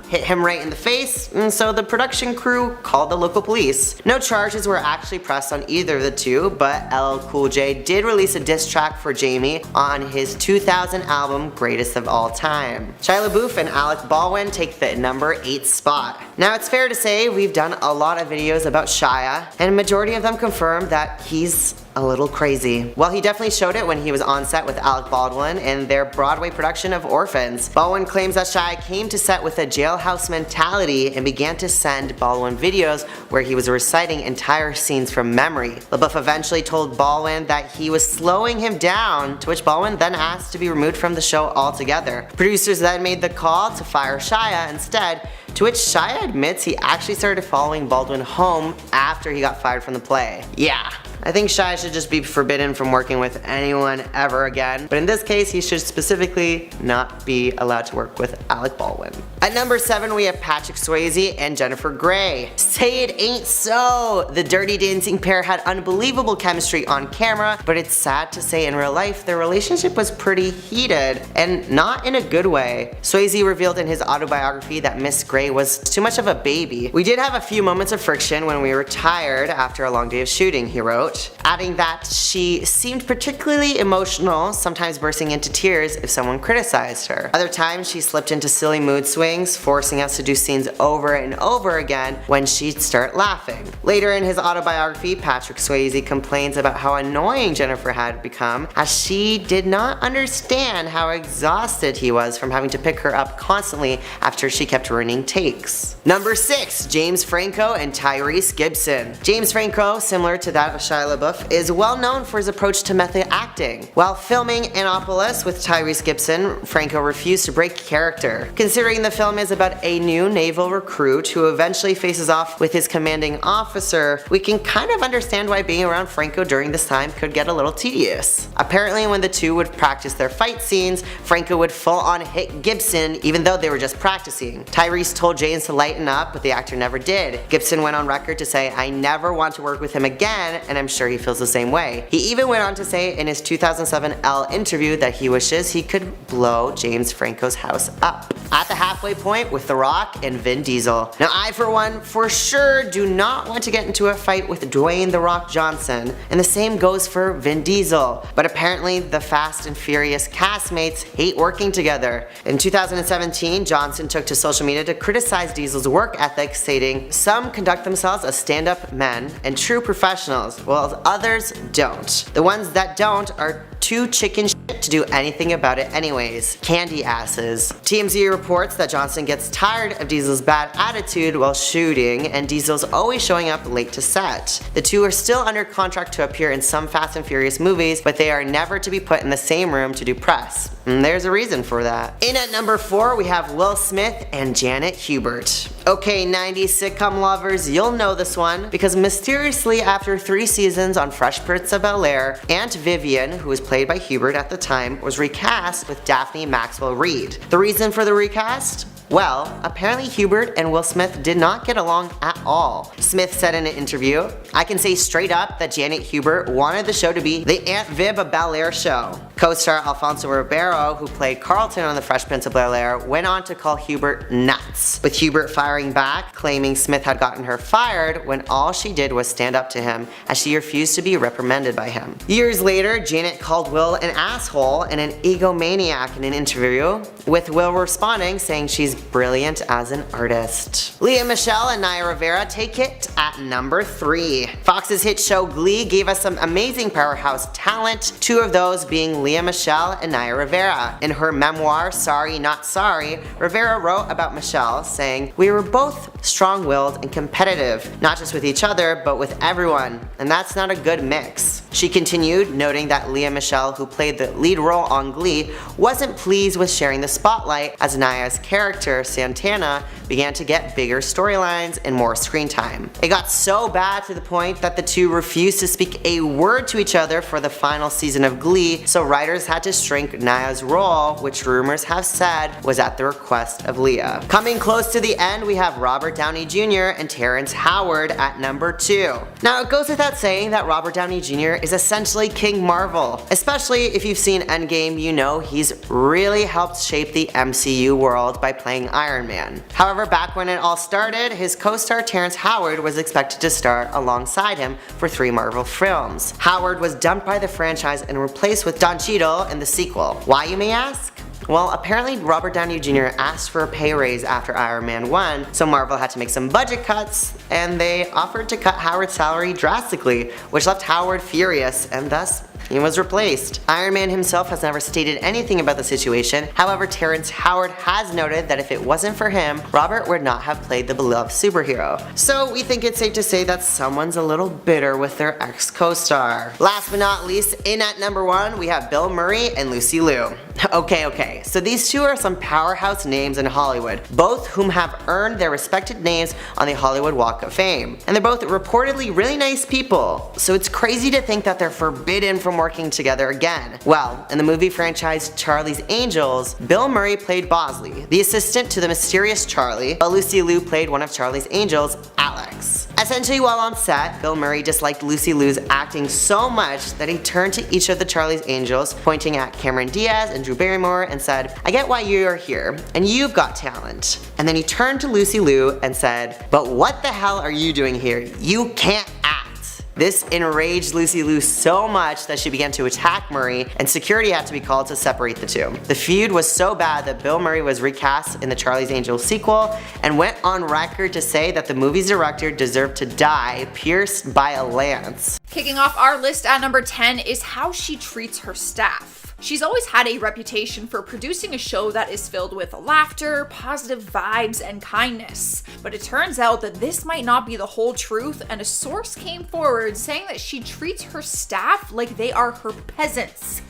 [SPEAKER 4] hit him right in the face, and so the production crew called the local police. No charges were actually pressed on either of the two, but LL Cool J did release a diss track for Jamie on his 2000 album Greatest of All Time. Shia LaBeouf and Alec Baldwin take the number 8 spot. Now it's fair to say we've done a lot of videos about Shia, and a majority of them confirm that he's a little crazy. Well, he definitely showed it when he was on set with Alec Baldwin in their Broadway production of Orphans. Baldwin claims that Shia came to set with a jailhouse mentality and began to send Baldwin videos where he was reciting entire scenes from memory. LaBeouf eventually told Baldwin that he was slowing him down, to which Baldwin then asked to be removed from the show altogether. Producers then made the call to fire Shia instead, to which Shia admits he actually started following Baldwin home after he got fired from the play. Yeah. I think Shia should just be forbidden from working with anyone ever again, but in this case he should specifically not be allowed to work with Alec Baldwin. At number 7 we have Patrick Swayze and Jennifer Grey. Say it ain't so! The Dirty Dancing pair had unbelievable chemistry on camera, but it's sad to say in real life their relationship was pretty heated, and not in a good way. Swayze revealed in his autobiography that Miss Grey was too much of a baby. We did have a few moments of friction when we were tired after a long day of shooting, he wrote, adding that she seemed particularly emotional, sometimes bursting into tears if someone criticized her. Other times she slipped into silly mood swings, forcing us to do scenes over and over again when she'd start laughing. Later in his autobiography, Patrick Swayze complains about how annoying Jennifer had become, as she did not understand how exhausted he was from having to pick her up constantly after she kept ruining takes. Number 6, James Franco and Tyrese Gibson. James Franco, similar to that of Shia LaBeouf, is well known for his approach to method acting. While filming Annapolis with Tyrese Gibson, Franco refused to break character. Considering the film is about a new naval recruit who eventually faces off with his commanding officer, we can kind of understand why being around Franco during this time could get a little tedious. Apparently when the two would practice their fight scenes, Franco would full on hit Gibson even though they were just practicing. Tyrese told James to lighten up, but the actor never did. Gibson went on record to say, "I never want to work with him again," and I'm sure he feels the same way. He even went on to say in his 2007 Elle interview that he wishes he could blow James Franco's house up. At the halfway point with The Rock and Vin Diesel. Now I for one for sure do not want to get into a fight with Dwayne The Rock Johnson, and the same goes for Vin Diesel, but apparently the Fast and Furious castmates hate working together. In 2017, Johnson took to social media to criticize Diesel's work ethic, stating, "Some conduct themselves as stand-up men and true professionals, while others don't. The ones that don't are too chicken shit to do anything about it anyways. Candy asses." TMZ reports that Johnson gets tired of Diesel's bad attitude while shooting, and Diesel's always showing up late to set. The two are still under contract to appear in some Fast and Furious movies, but they are never to be put in the same room to do press. And there's a reason for that. In at number 4, we have Will Smith and Janet Hubert. Okay, 90s sitcom lovers, you'll know this one, because mysteriously after 3 seasons on Fresh Prince of Bel-Air, Aunt Vivian, who was played by Hubert at the time, was recast with Daphne Maxwell Reid. The reason for the recast? Well, apparently Hubert and Will Smith did not get along at all. Smith said in an interview, "I can say straight up that Janet Hubert wanted the show to be the Aunt Viv of Bel-Air show." Co-star Alfonso Ribeiro, who played Carlton on The Fresh Prince of Bel-Air, went on to call Hubert nuts, with Hubert firing back, claiming Smith had gotten her fired when all she did was stand up to him as she refused to be reprimanded by him. Years later, Janet called Will an asshole and an egomaniac in an interview, with Will responding saying she's brilliant as an artist. Lea Michele and Naya Rivera take it at number 3. Fox's hit show Glee gave us some amazing powerhouse talent, 2 of those being Lea Michele and Naya Rivera. In her memoir, Sorry Not Sorry, Rivera wrote about Michele, saying, "We were both strong-willed and competitive, not just with each other, but with everyone, and that's not a good mix." She continued, noting that Lea Michele, who played the lead role on Glee, wasn't pleased with sharing the spotlight as Naya's character, Santana, began to get bigger storylines and more screen time. It got so bad to the point that the two refused to speak a word to each other for the final season of Glee, so writers had to shrink Naya's role, which rumors have said was at the request of Lea. Coming close to the end, we have Robert Downey Jr. and Terrence Howard at number 2. Now, it goes without saying that Robert Downey Jr. is essentially King Marvel. Especially if you've seen Endgame, you know he's really helped shape the MCU world by playing Iron Man. However, back when it all started, his co-star Terrence Howard was expected to star alongside him for 3 Marvel films. Howard was dumped by the franchise and replaced with Don Cheadle in the sequel. Why, you may ask? Well, apparently Robert Downey Jr. asked for a pay raise after Iron Man 1, so Marvel had to make some budget cuts, and they offered to cut Howard's salary drastically, which left Howard furious, and thus he was replaced. Iron Man himself has never stated anything about the situation. However, Terrence Howard has noted that if it wasn't for him, Robert would not have played the beloved superhero. So we think it's safe to say that someone's a little bitter with their ex-co-star. Last but not least, in at number 1, we have Bill Murray and Lucy Liu. Okay, so these two are some powerhouse names in Hollywood, both whom have earned their respected names on the Hollywood Walk of Fame. And they're both reportedly really nice people, so it's crazy to think that they're forbidden from working together again. Well, in the movie franchise Charlie's Angels, Bill Murray played Bosley, the assistant to the mysterious Charlie, while Lucy Liu played one of Charlie's angels, Alex. Essentially, while on set, Bill Murray disliked Lucy Liu's acting so much that he turned to each of the Charlie's Angels, pointing at Cameron Diaz and Drew Barrymore, and said, "I get why you're here, and you've got talent." And then he turned to Lucy Liu and said, "But what the hell are you doing here? You can't act." This enraged Lucy Liu so much that she began to attack Murray, and security had to be called to separate the two. The feud was so bad that Bill Murray was recast in the Charlie's Angels sequel and went on record to say that the movie's director deserved to die pierced by a lance.
[SPEAKER 2] Kicking off our list at number 10 is how she treats her staff. She's always had a reputation for producing a show that is filled with laughter, positive vibes, and kindness. But it turns out that this might not be the whole truth, and a source came forward saying that she treats her staff like they are her peasants.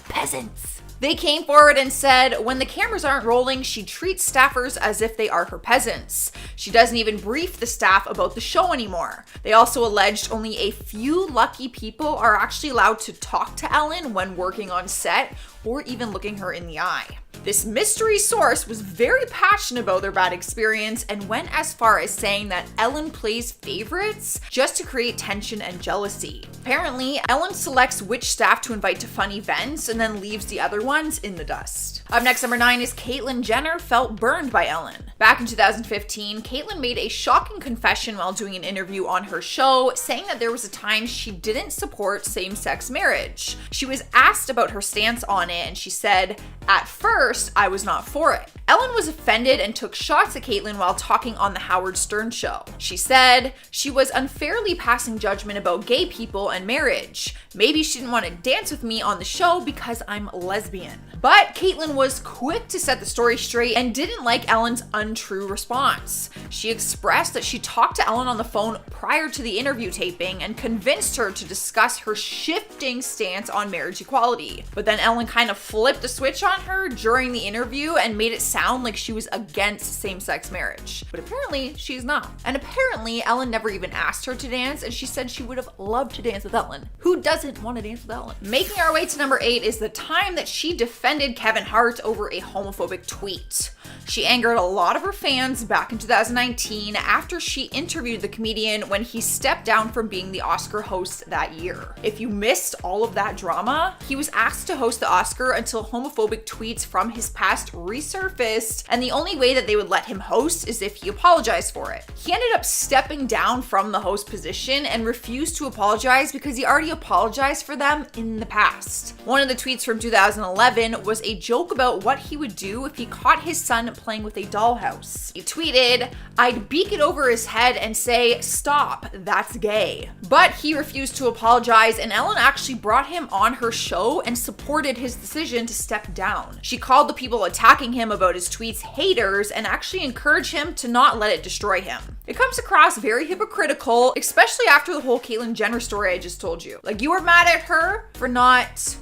[SPEAKER 2] They came forward and said when the cameras aren't rolling, she treats staffers as if they are her peasants. She doesn't even brief the staff about the show anymore. They also alleged only a few lucky people are actually allowed to talk to Ellen when working on set or even looking her in the eye. This mystery source was very passionate about their bad experience and went as far as saying that Ellen plays favorites just to create tension and jealousy. Apparently, Ellen selects which staff to invite to fun events and then leaves the other ones in the dust. Up next, number 9 is Caitlyn Jenner felt burned by Ellen. Back in 2015, Caitlyn made a shocking confession while doing an interview on her show, saying that there was a time she didn't support same-sex marriage. She was asked about her stance on it, and she said, "At first, I was not for it." Ellen was offended and took shots at Caitlyn while talking on the Howard Stern show. She said she was unfairly passing judgment about gay people and marriage. Maybe she didn't want to dance with me on the show because I'm lesbian. But Caitlyn was quick to set the story straight and didn't like Ellen's untrue response. She expressed that she talked to Ellen on the phone prior to the interview taping and convinced her to discuss her shifting stance on marriage equality. But then Ellen kind of flipped the switch on her during the interview and made it sound like she was against same-sex marriage. But apparently she's not. And apparently Ellen never even asked her to dance, and she said she would have loved to dance with Ellen. Who doesn't want to dance with Ellen? Making our way to number 8 is the time that she defended Kevin Hart over a homophobic tweet.
[SPEAKER 5] She angered a lot of her fans back in 2019 after she interviewed the comedian when he stepped down from being the Oscar host that year. If you missed all of that drama, he was asked to host the Oscar until homophobic tweets from his past resurfaced, and the only way that they would let him host is if he apologized for it. He ended up stepping down from the host position and refused to apologize because he already apologized for them in the past. One of the tweets from 2011 was a joke about what he would do if he caught his son playing with a dollhouse. He tweeted, "I'd beak it over his head and say, 'Stop, that's gay.'" But he refused to apologize, and Ellen actually brought him on her show and supported his decision to step down. She called the people attacking him about his tweets haters and actually encouraged him to not let it destroy him. It comes across very hypocritical, especially after the whole Caitlyn Jenner story I just told you. Like, you were mad at her for not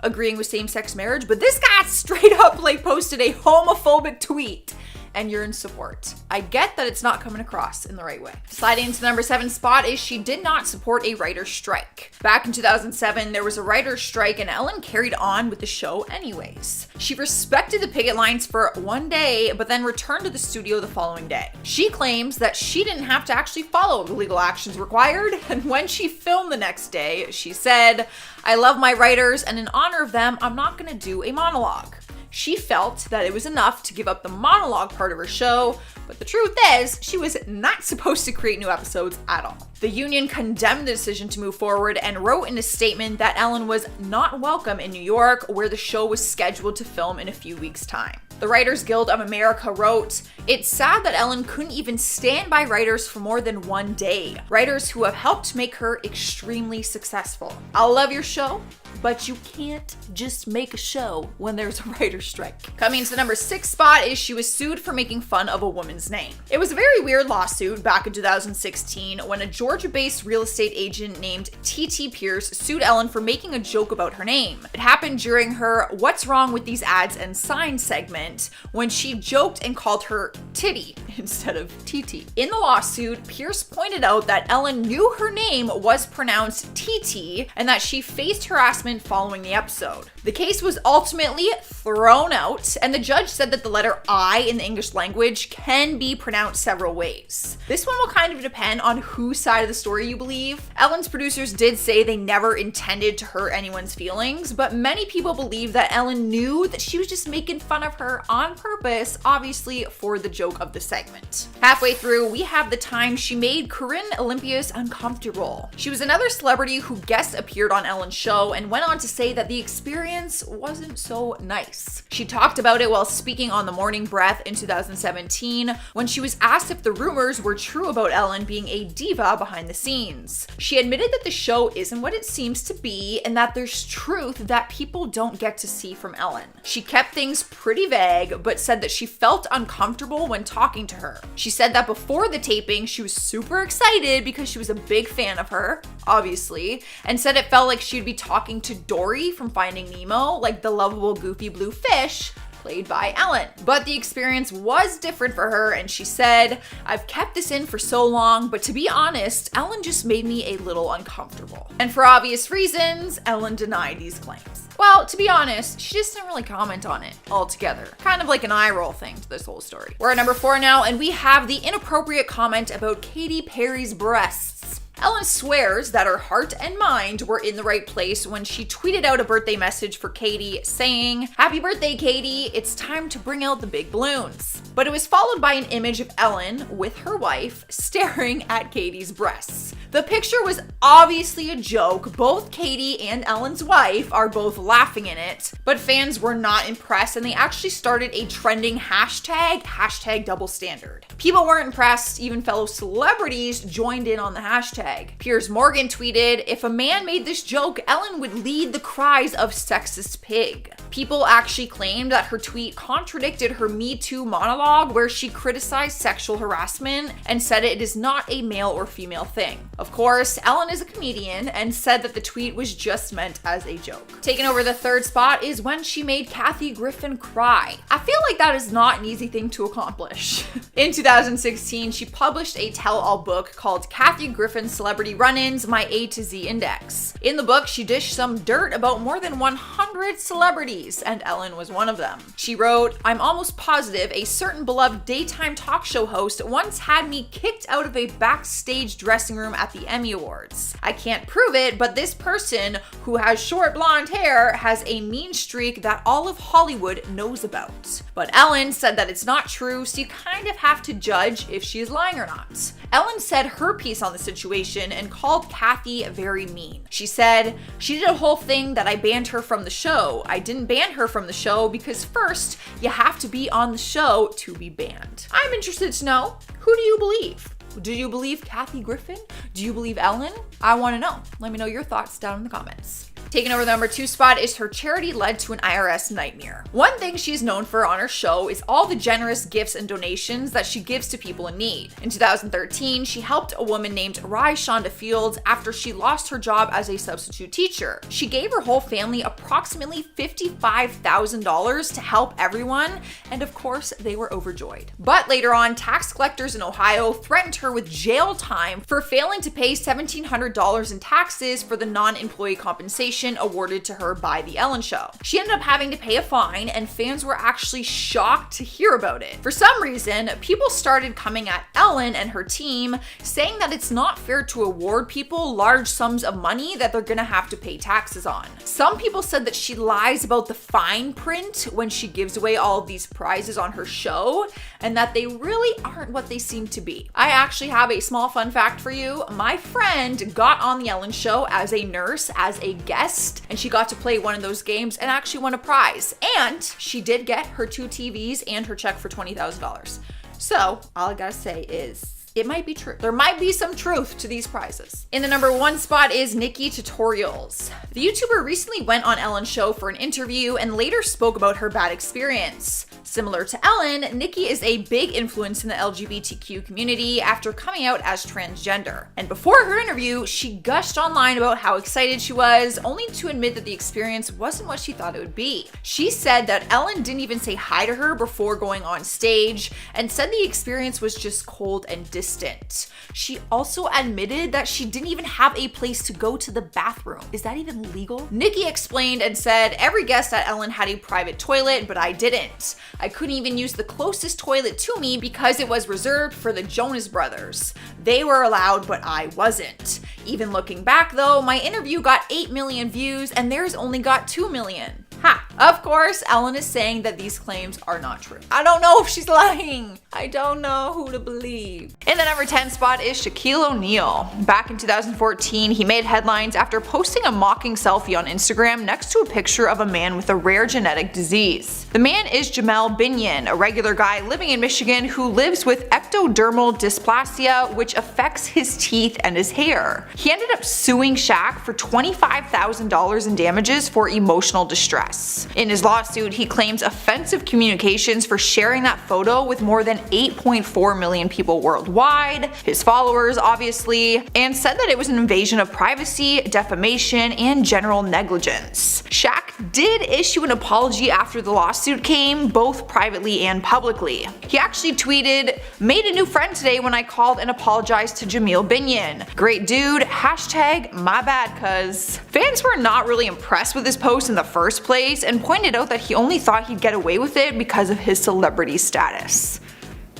[SPEAKER 5] agreeing with same-sex marriage, but this guy straight up posted a homophobic tweet and you're in support. I get that it's not coming across in the right way. Sliding into the number 7 spot is she did not support a writer's strike. Back in 2007, there was a writer's strike and Ellen carried on with the show anyways. She respected the picket lines for one day, but then returned to the studio the following day. She claims that she didn't have to actually follow the legal actions required, and when she filmed the next day, she said, "I love my writers, and in honor of them, I'm not gonna do a monologue." She felt that it was enough to give up the monologue part of her show, but the truth is, she was not supposed to create new episodes at all. The union condemned the decision to move forward and wrote in a statement that Ellen was not welcome in New York, where the show was scheduled to film in a few weeks' time. The Writers Guild of America wrote, "It's sad that Ellen couldn't even stand by writers for more than one day. Writers who have helped make her extremely successful. I'll love your show, but you can't just make a show when there's a writer's strike." Coming to the number 6 spot is she was sued for making fun of a woman's name. It was a very weird lawsuit back in 2016 when a Georgia-based real estate agent named T.T. Pierce sued Ellen for making a joke about her name. It happened during her "What's Wrong with These Ads and Signs" segment when she joked and called her Titty instead of TT. In the lawsuit, Pierce pointed out that Ellen knew her name was pronounced TT and that she faced harassment following the episode. The case was ultimately thrown out, and the judge said that the letter I in the English language can be pronounced several ways. This one will kind of depend on whose side of the story you believe. Ellen's producers did say they never intended to hurt anyone's feelings, but many people believe that Ellen knew that she was just making fun of her on purpose, obviously for the joke of the segment. Halfway through, we have the time she made Corinne Olympius uncomfortable. She was another celebrity who guest appeared on Ellen's show and went on to say that the experience wasn't so nice. She talked about it while speaking on The Morning Breath in 2017 when she was asked if the rumors were true about Ellen being a diva behind the scenes. She admitted that the show isn't what it seems to be and that there's truth that people don't get to see from Ellen. She kept things pretty vague, but said that she felt uncomfortable when talking to her. She said that before the taping, she was super excited because she was a big fan of her, obviously, and said it felt like she'd be talking to Dory from Finding Nemo, like the lovable goofy blue fish, played by Ellen. But the experience was different for her, and she said, "I've kept this in for so long, but to be honest, Ellen just made me a little uncomfortable." And for obvious reasons, Ellen denied these claims. Well, to be honest, she just didn't really comment on it altogether. Kind of like an eye roll thing to this whole story. We're at number 4 now, and we have the inappropriate comment about Katy Perry's breasts. Ellen swears that her heart and mind were in the right place when she tweeted out a birthday message for Katy saying, "Happy birthday, Katy, it's time to bring out the big balloons." But it was followed by an image of Ellen with her wife staring at Katy's breasts. The picture was obviously a joke. Both Katy and Ellen's wife are both laughing in it, but fans were not impressed and they actually started a trending hashtag double standard. People weren't impressed, even fellow celebrities joined in on the hashtag. Piers Morgan tweeted, "If a man made this joke, Ellen would lead the cries of sexist pig." People actually claimed that her tweet contradicted her Me Too monologue where she criticized sexual harassment and said it is not a male or female thing. Of course, Ellen is a comedian and said that the tweet was just meant as a joke. Taking over the 3rd spot is when she made Kathy Griffin cry. I feel like that is not an easy thing to accomplish. In 2016, she published a tell-all book called Kathy Griffin Celebrity Run-Ins, My A to Z Index. In the book, she dished some dirt about more than 100 celebrities. celebrities, and Ellen was one of them. She wrote, "I'm almost positive a certain beloved daytime talk show host once had me kicked out of a backstage dressing room at the Emmy Awards. I can't prove it, but this person, who has short blonde hair, has a mean streak that all of Hollywood knows about." But Ellen said that it's not true, so you kind of have to judge if she is lying or not. Ellen said her piece on the situation and called Kathy very mean. She said, "She did a whole thing that I banned her from the show. I didn't ban her from the show because first, you have to be on the show to be banned." I'm interested to know, who do you believe? Do you believe Kathy Griffin? Do you believe Ellen? I want to know. Let me know your thoughts down in the comments. Taking over the number 2 spot is her charity led to an IRS nightmare. One thing she's known for on her show is all the generous gifts and donations that she gives to people in need. In 2013, she helped a woman named Rye Shonda Fields after she lost her job as a substitute teacher. She gave her whole family approximately $55,000 to help everyone, and of course, they were overjoyed. But later on, tax collectors in Ohio threatened her with jail time for failing to pay $1,700 in taxes for the non-employee compensation awarded to her by The Ellen Show. She ended up having to pay a fine, and fans were actually shocked to hear about it. For some reason, people started coming at Ellen and her team, saying that it's not fair to award people large sums of money that they're gonna have to pay taxes on. Some people said that she lies about the fine print when she gives away all of these prizes on her show, and that they really aren't what they seem to be. I actually have a small fun fact for you. My friend got on The Ellen Show as a nurse, as a guest, and she got to play one of those games and actually won a prize. And she did get her 2 TVs and her check for $20,000. So all I gotta say is, it might be true. There might be some truth to these prizes. In the number 1 spot is Nikki Tutorials. The YouTuber recently went on Ellen's show for an interview and later spoke about her bad experience. Similar to Ellen, Nikki is a big influence in the LGBTQ community after coming out as transgender. And before her interview, she gushed online about how excited she was, only to admit that the experience wasn't what she thought it would be. She said that Ellen didn't even say hi to her before going on stage, and said the experience was just cold and distant. She also admitted that she didn't even have a place to go to the bathroom. Is that even legal? Nikki explained and said, "Every guest at Ellen had a private toilet, but I didn't. I couldn't even use the closest toilet to me because it was reserved for the Jonas Brothers. They were allowed, but I wasn't. Even looking back though, my interview got 8 million views and theirs only got 2 million. Ha! Of course, Ellen is saying that these claims are not true. I don't know if she's lying. I don't know who to believe. In the number 10 spot is Shaquille O'Neal. Back in 2014, he made headlines after posting a mocking selfie on Instagram next to a picture of a man with a rare genetic disease. The man is Jamel Binyon, a regular guy living in Michigan who lives with ectodermal dysplasia, which affects his teeth and his hair. He ended up suing Shaq for $25,000 in damages for emotional distress. In his lawsuit, he claims offensive communications for sharing that photo with more than 8.4 million people worldwide, his followers obviously, and said that it was an invasion of privacy, defamation, and general negligence. Shaq did issue an apology after the lawsuit came, both privately and publicly. He actually tweeted, "Made a new friend today when I called and apologized to Jamel Binyon. Great dude, hashtag my bad cuz." Fans were not really impressed with this post in the first place and pointed out that he only thought he'd get away with it because of his celebrity status.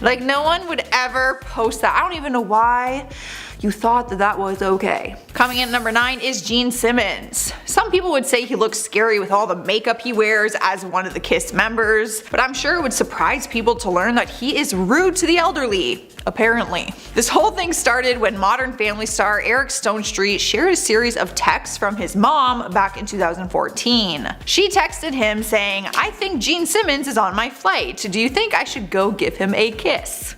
[SPEAKER 5] Like, no one would ever post that. I don't even know why you thought that that was okay. Coming in at number 9 is Gene Simmons. Some people would say he looks scary with all the makeup he wears as one of the KISS members, but I'm sure it would surprise people to learn that he is rude to the elderly. Apparently. This whole thing started when Modern Family star Eric Stonestreet shared a series of texts from his mom back in 2014. She texted him saying, "I think Gene Simmons is on my flight. Do you think I should go give him a kiss?"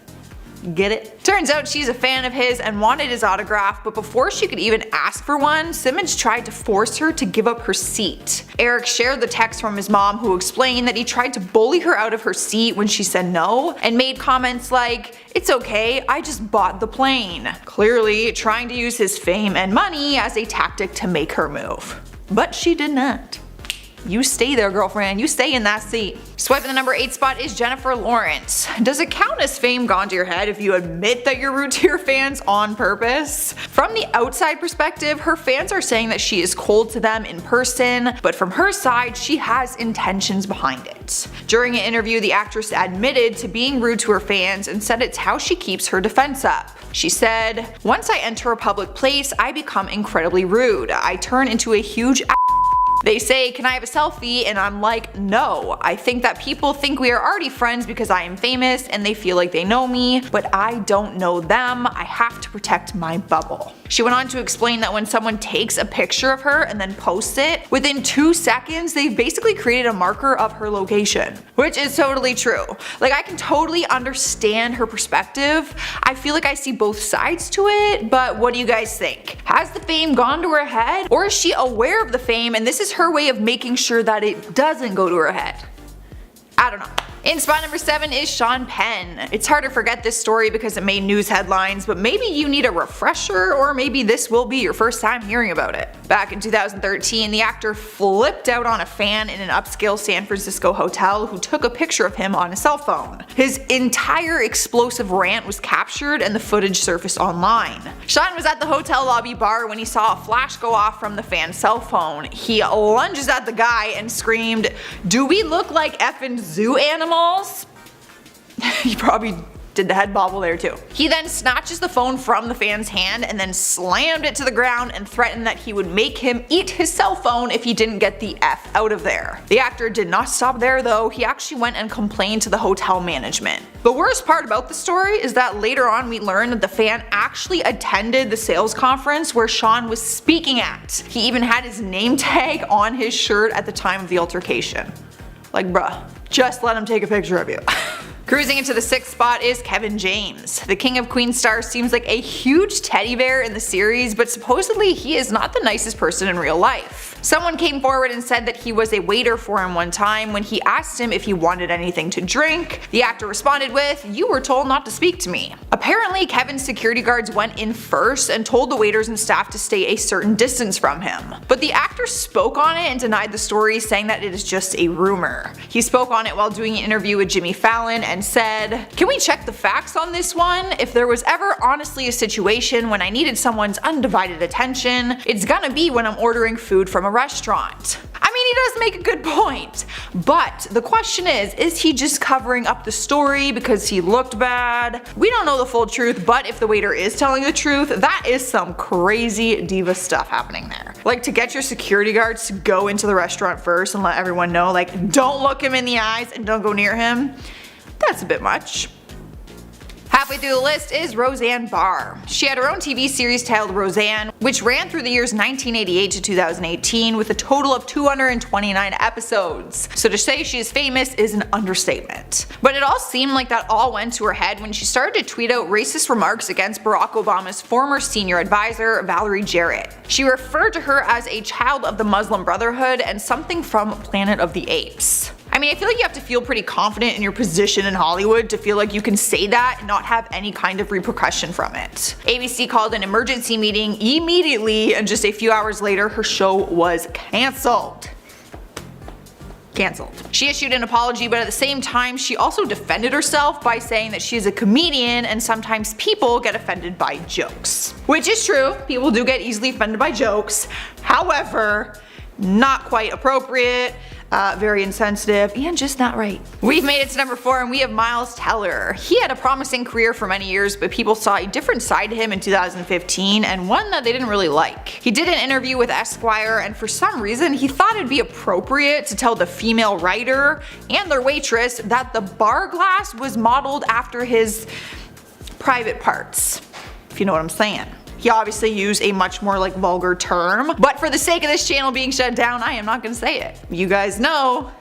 [SPEAKER 5] Get it? Turns out she's a fan of his and wanted his autograph, but before she could even ask for one, Simmons tried to force her to give up her seat. Eric shared the text from his mom, who explained that he tried to bully her out of her seat when she said no, and made comments like, "It's okay, I just bought the plane." Clearly trying to use his fame and money as a tactic to make her move. But she did not. You stay there, girlfriend. You stay in that seat. Swiping the number 8 spot is Jennifer Lawrence. Does it count as fame gone to your head if you admit that you're rude to your fans on purpose? From the outside perspective, her fans are saying that she is cold to them in person, but from her side, she has intentions behind it. During an interview, the actress admitted to being rude to her fans and said it's how she keeps her defense up. She said, "Once I enter a public place, I become incredibly rude. I turn into a huge They say, can I have a selfie? And I'm like, no. I think that people think we are already friends because I am famous and they feel like they know me, but I don't know them. I have to protect my bubble." She went on to explain that when someone takes a picture of her and then posts it, within 2 seconds they've basically created a marker of her location. Which is totally true. Like, I can totally understand her perspective. I feel like I see both sides to it, but what do you guys think? Has the fame gone to her head? Or is she aware of the fame and this is her way of making sure that it doesn't go to her head? I don't know. In spot number 7 is Sean Penn. It's hard to forget this story because it made news headlines, but maybe you need a refresher, or maybe this will be your first time hearing about it. Back in 2013, the actor flipped out on a fan in an upscale San Francisco hotel who took a picture of him on a cell phone. His entire explosive rant was captured and the footage surfaced online. Sean was at the hotel lobby bar when he saw a flash go off from the fan's cell phone. He lunges at the guy and screamed, "Do we look like effing zoo animals?" He probably did the head bobble there too. He then snatches the phone from the fan's hand and then slammed it to the ground and threatened that he would make him eat his cell phone if he didn't get the F out of there. The actor did not stop there though, he actually went and complained to the hotel management. The worst part about the story is that later on we learned that the fan actually attended the sales conference where Sean was speaking at. He even had his name tag on his shirt at the time of the altercation. Like, bruh, just let him take a picture of you. Cruising into the 6th spot is Kevin James. The King of Queens star seems like a huge teddy bear in the series, but supposedly he is not the nicest person in real life. Someone came forward and said that he was a waiter for him one time when he asked him if he wanted anything to drink. The actor responded with, "You were told not to speak to me." Apparently, Kevin's security guards went in first and told the waiters and staff to stay a certain distance from him. But the actor spoke on it and denied the story, saying that it is just a rumor. He spoke on it while doing an interview with Jimmy Fallon and said, "Can we check the facts on this one? If there was ever honestly a situation when I needed someone's undivided attention, it's gonna be when I'm ordering food from a restaurant." I mean, he does make a good point. But the question is he just covering up the story because he looked bad? We don't know the full truth, but if the waiter is telling the truth, that is some crazy diva stuff happening there. Like, to get your security guards to go into the restaurant first and let everyone know, like, don't look him in the eyes and don't go near him. That's a bit much. Halfway through the list is Roseanne Barr. She had her own TV series titled Roseanne, which ran through the years 1988 to 2018 with a total of 229 episodes. So to say she is famous is an understatement. But it all seemed like that all went to her head when she started to tweet out racist remarks against Barack Obama's former senior advisor, Valerie Jarrett. She referred to her as a child of the Muslim Brotherhood and something from Planet of the Apes. I mean, I feel like you have to feel pretty confident in your position in Hollywood to feel like you can say that and not have any kind of repercussion from it. ABC called an emergency meeting immediately, and just a few hours later her show was cancelled. She issued an apology, but at the same time she also defended herself by saying that she is a comedian and sometimes people get offended by jokes. Which is true, people do get easily offended by jokes. However, not quite appropriate. Very insensitive, and just not right. We've made it to number 4 and we have Miles Teller. He had a promising career for many years, but people saw a different side to him in 2015 and one that they didn't really like. He did an interview with Esquire and for some reason he thought it'd be appropriate to tell the female writer and their waitress that the bar glass was modeled after his private parts, if you know what I'm saying. He obviously used a much more like vulgar term, but for the sake of this channel being shut down, I am not gonna say it. You guys know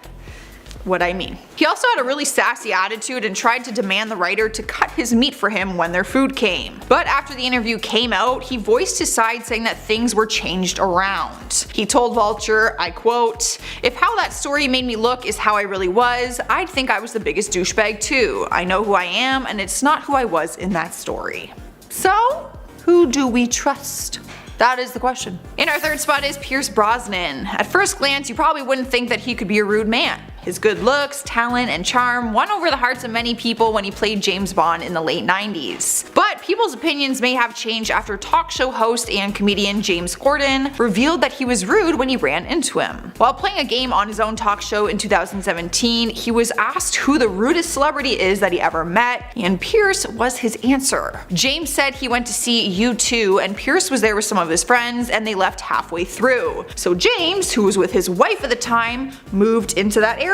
[SPEAKER 5] what I mean. He also had a really sassy attitude and tried to demand the writer to cut his meat for him when their food came. But after the interview came out, he voiced his side saying that things were changed around. He told Vulture, I quote, "If how that story made me look is how I really was, I'd think I was the biggest douchebag too. I know who I am and it's not who I was in that story." So, who do we trust?
[SPEAKER 2] That is the question. In our third spot is Pierce Brosnan. At first glance, you probably wouldn't think that he could be a rude man. His good looks, talent, and charm won over the hearts of many people when he played James Bond in the late 90s. But people's opinions may have changed after talk show host and comedian James Corden revealed that he was rude when he ran into him. While playing a game on his own talk show in 2017, he was asked who the rudest celebrity is that he ever met, and Pierce was his answer. James said he went to see U2 and Pierce was there with some of his friends and they left halfway through. So James, who was with his wife at the time, moved into that area.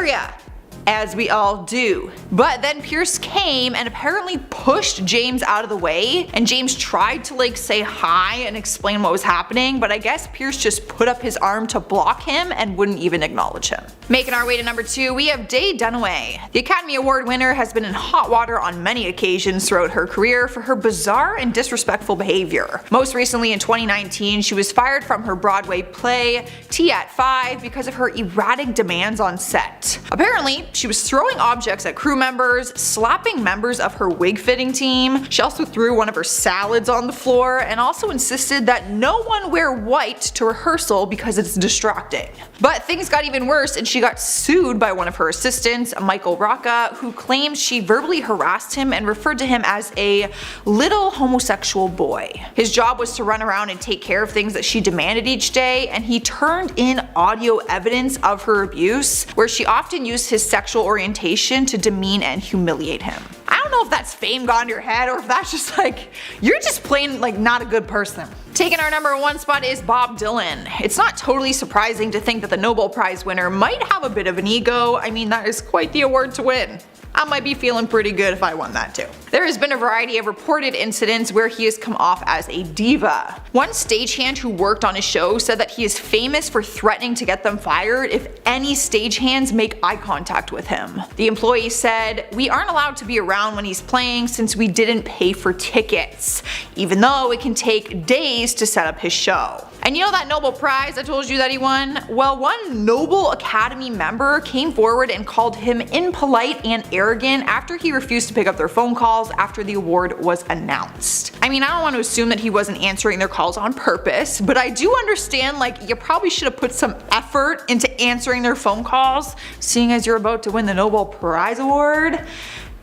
[SPEAKER 2] As we all do. But then Pierce came and apparently pushed James out of the way, and James tried to like say hi and explain what was happening, but I guess Pierce just put up his arm to block him and wouldn't even acknowledge him. Making our way to number 2, we have Faye Dunaway. The Academy Award winner has been in hot water on many occasions throughout her career for her bizarre and disrespectful behavior. Most recently in 2019, she was fired from her Broadway play Tea at 5 because of her erratic demands on set. Apparently, she was throwing objects at crew members, slapping members of her wig fitting team. She also threw one of her salads on the floor and also insisted that no one wear white to rehearsal because it's distracting. But things got even worse and she got sued by one of her assistants, Michael Rocca, who claims she verbally harassed him and referred to him as a little homosexual boy. His job was to run around and take care of things that she demanded each day, and he turned in audio evidence of her abuse where she often used his sexual orientation to demean and humiliate him. I don't know if that's fame gone to your head or if that's just like, you're just plain like not a good person. Taking our number 1 spot is Bob Dylan. It's not totally surprising to think that the Nobel Prize winner might have a bit of an ego. I mean, that is quite the award to win. I might be feeling pretty good if I won that too. There has been a variety of reported incidents where he has come off as a diva. One stagehand who worked on his show said that he is famous for threatening to get them fired if any stagehands make eye contact with him. The employee said, "We aren't allowed to be around when he's playing since we didn't pay for tickets, even though it can take days to set up his show." And you know that Nobel Prize I told you that he won? Well, one Nobel Academy member came forward and called him impolite and arrogant after he refused to pick up their phone calls after the award was announced. I mean, I don't want to assume that he wasn't answering their calls on purpose, but I do understand like you probably should have put some effort into answering their phone calls, seeing as you're about to win the Nobel Prize award.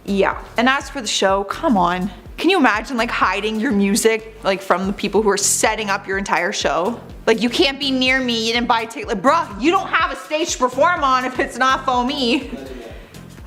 [SPEAKER 2] Yeah, and as for the show, come on. Can you imagine like hiding your music like from the people who are setting up your entire show? Like, you can't be near me, you didn't buy a ticket. Like, bruh, you don't have a stage to perform on if it's not for me.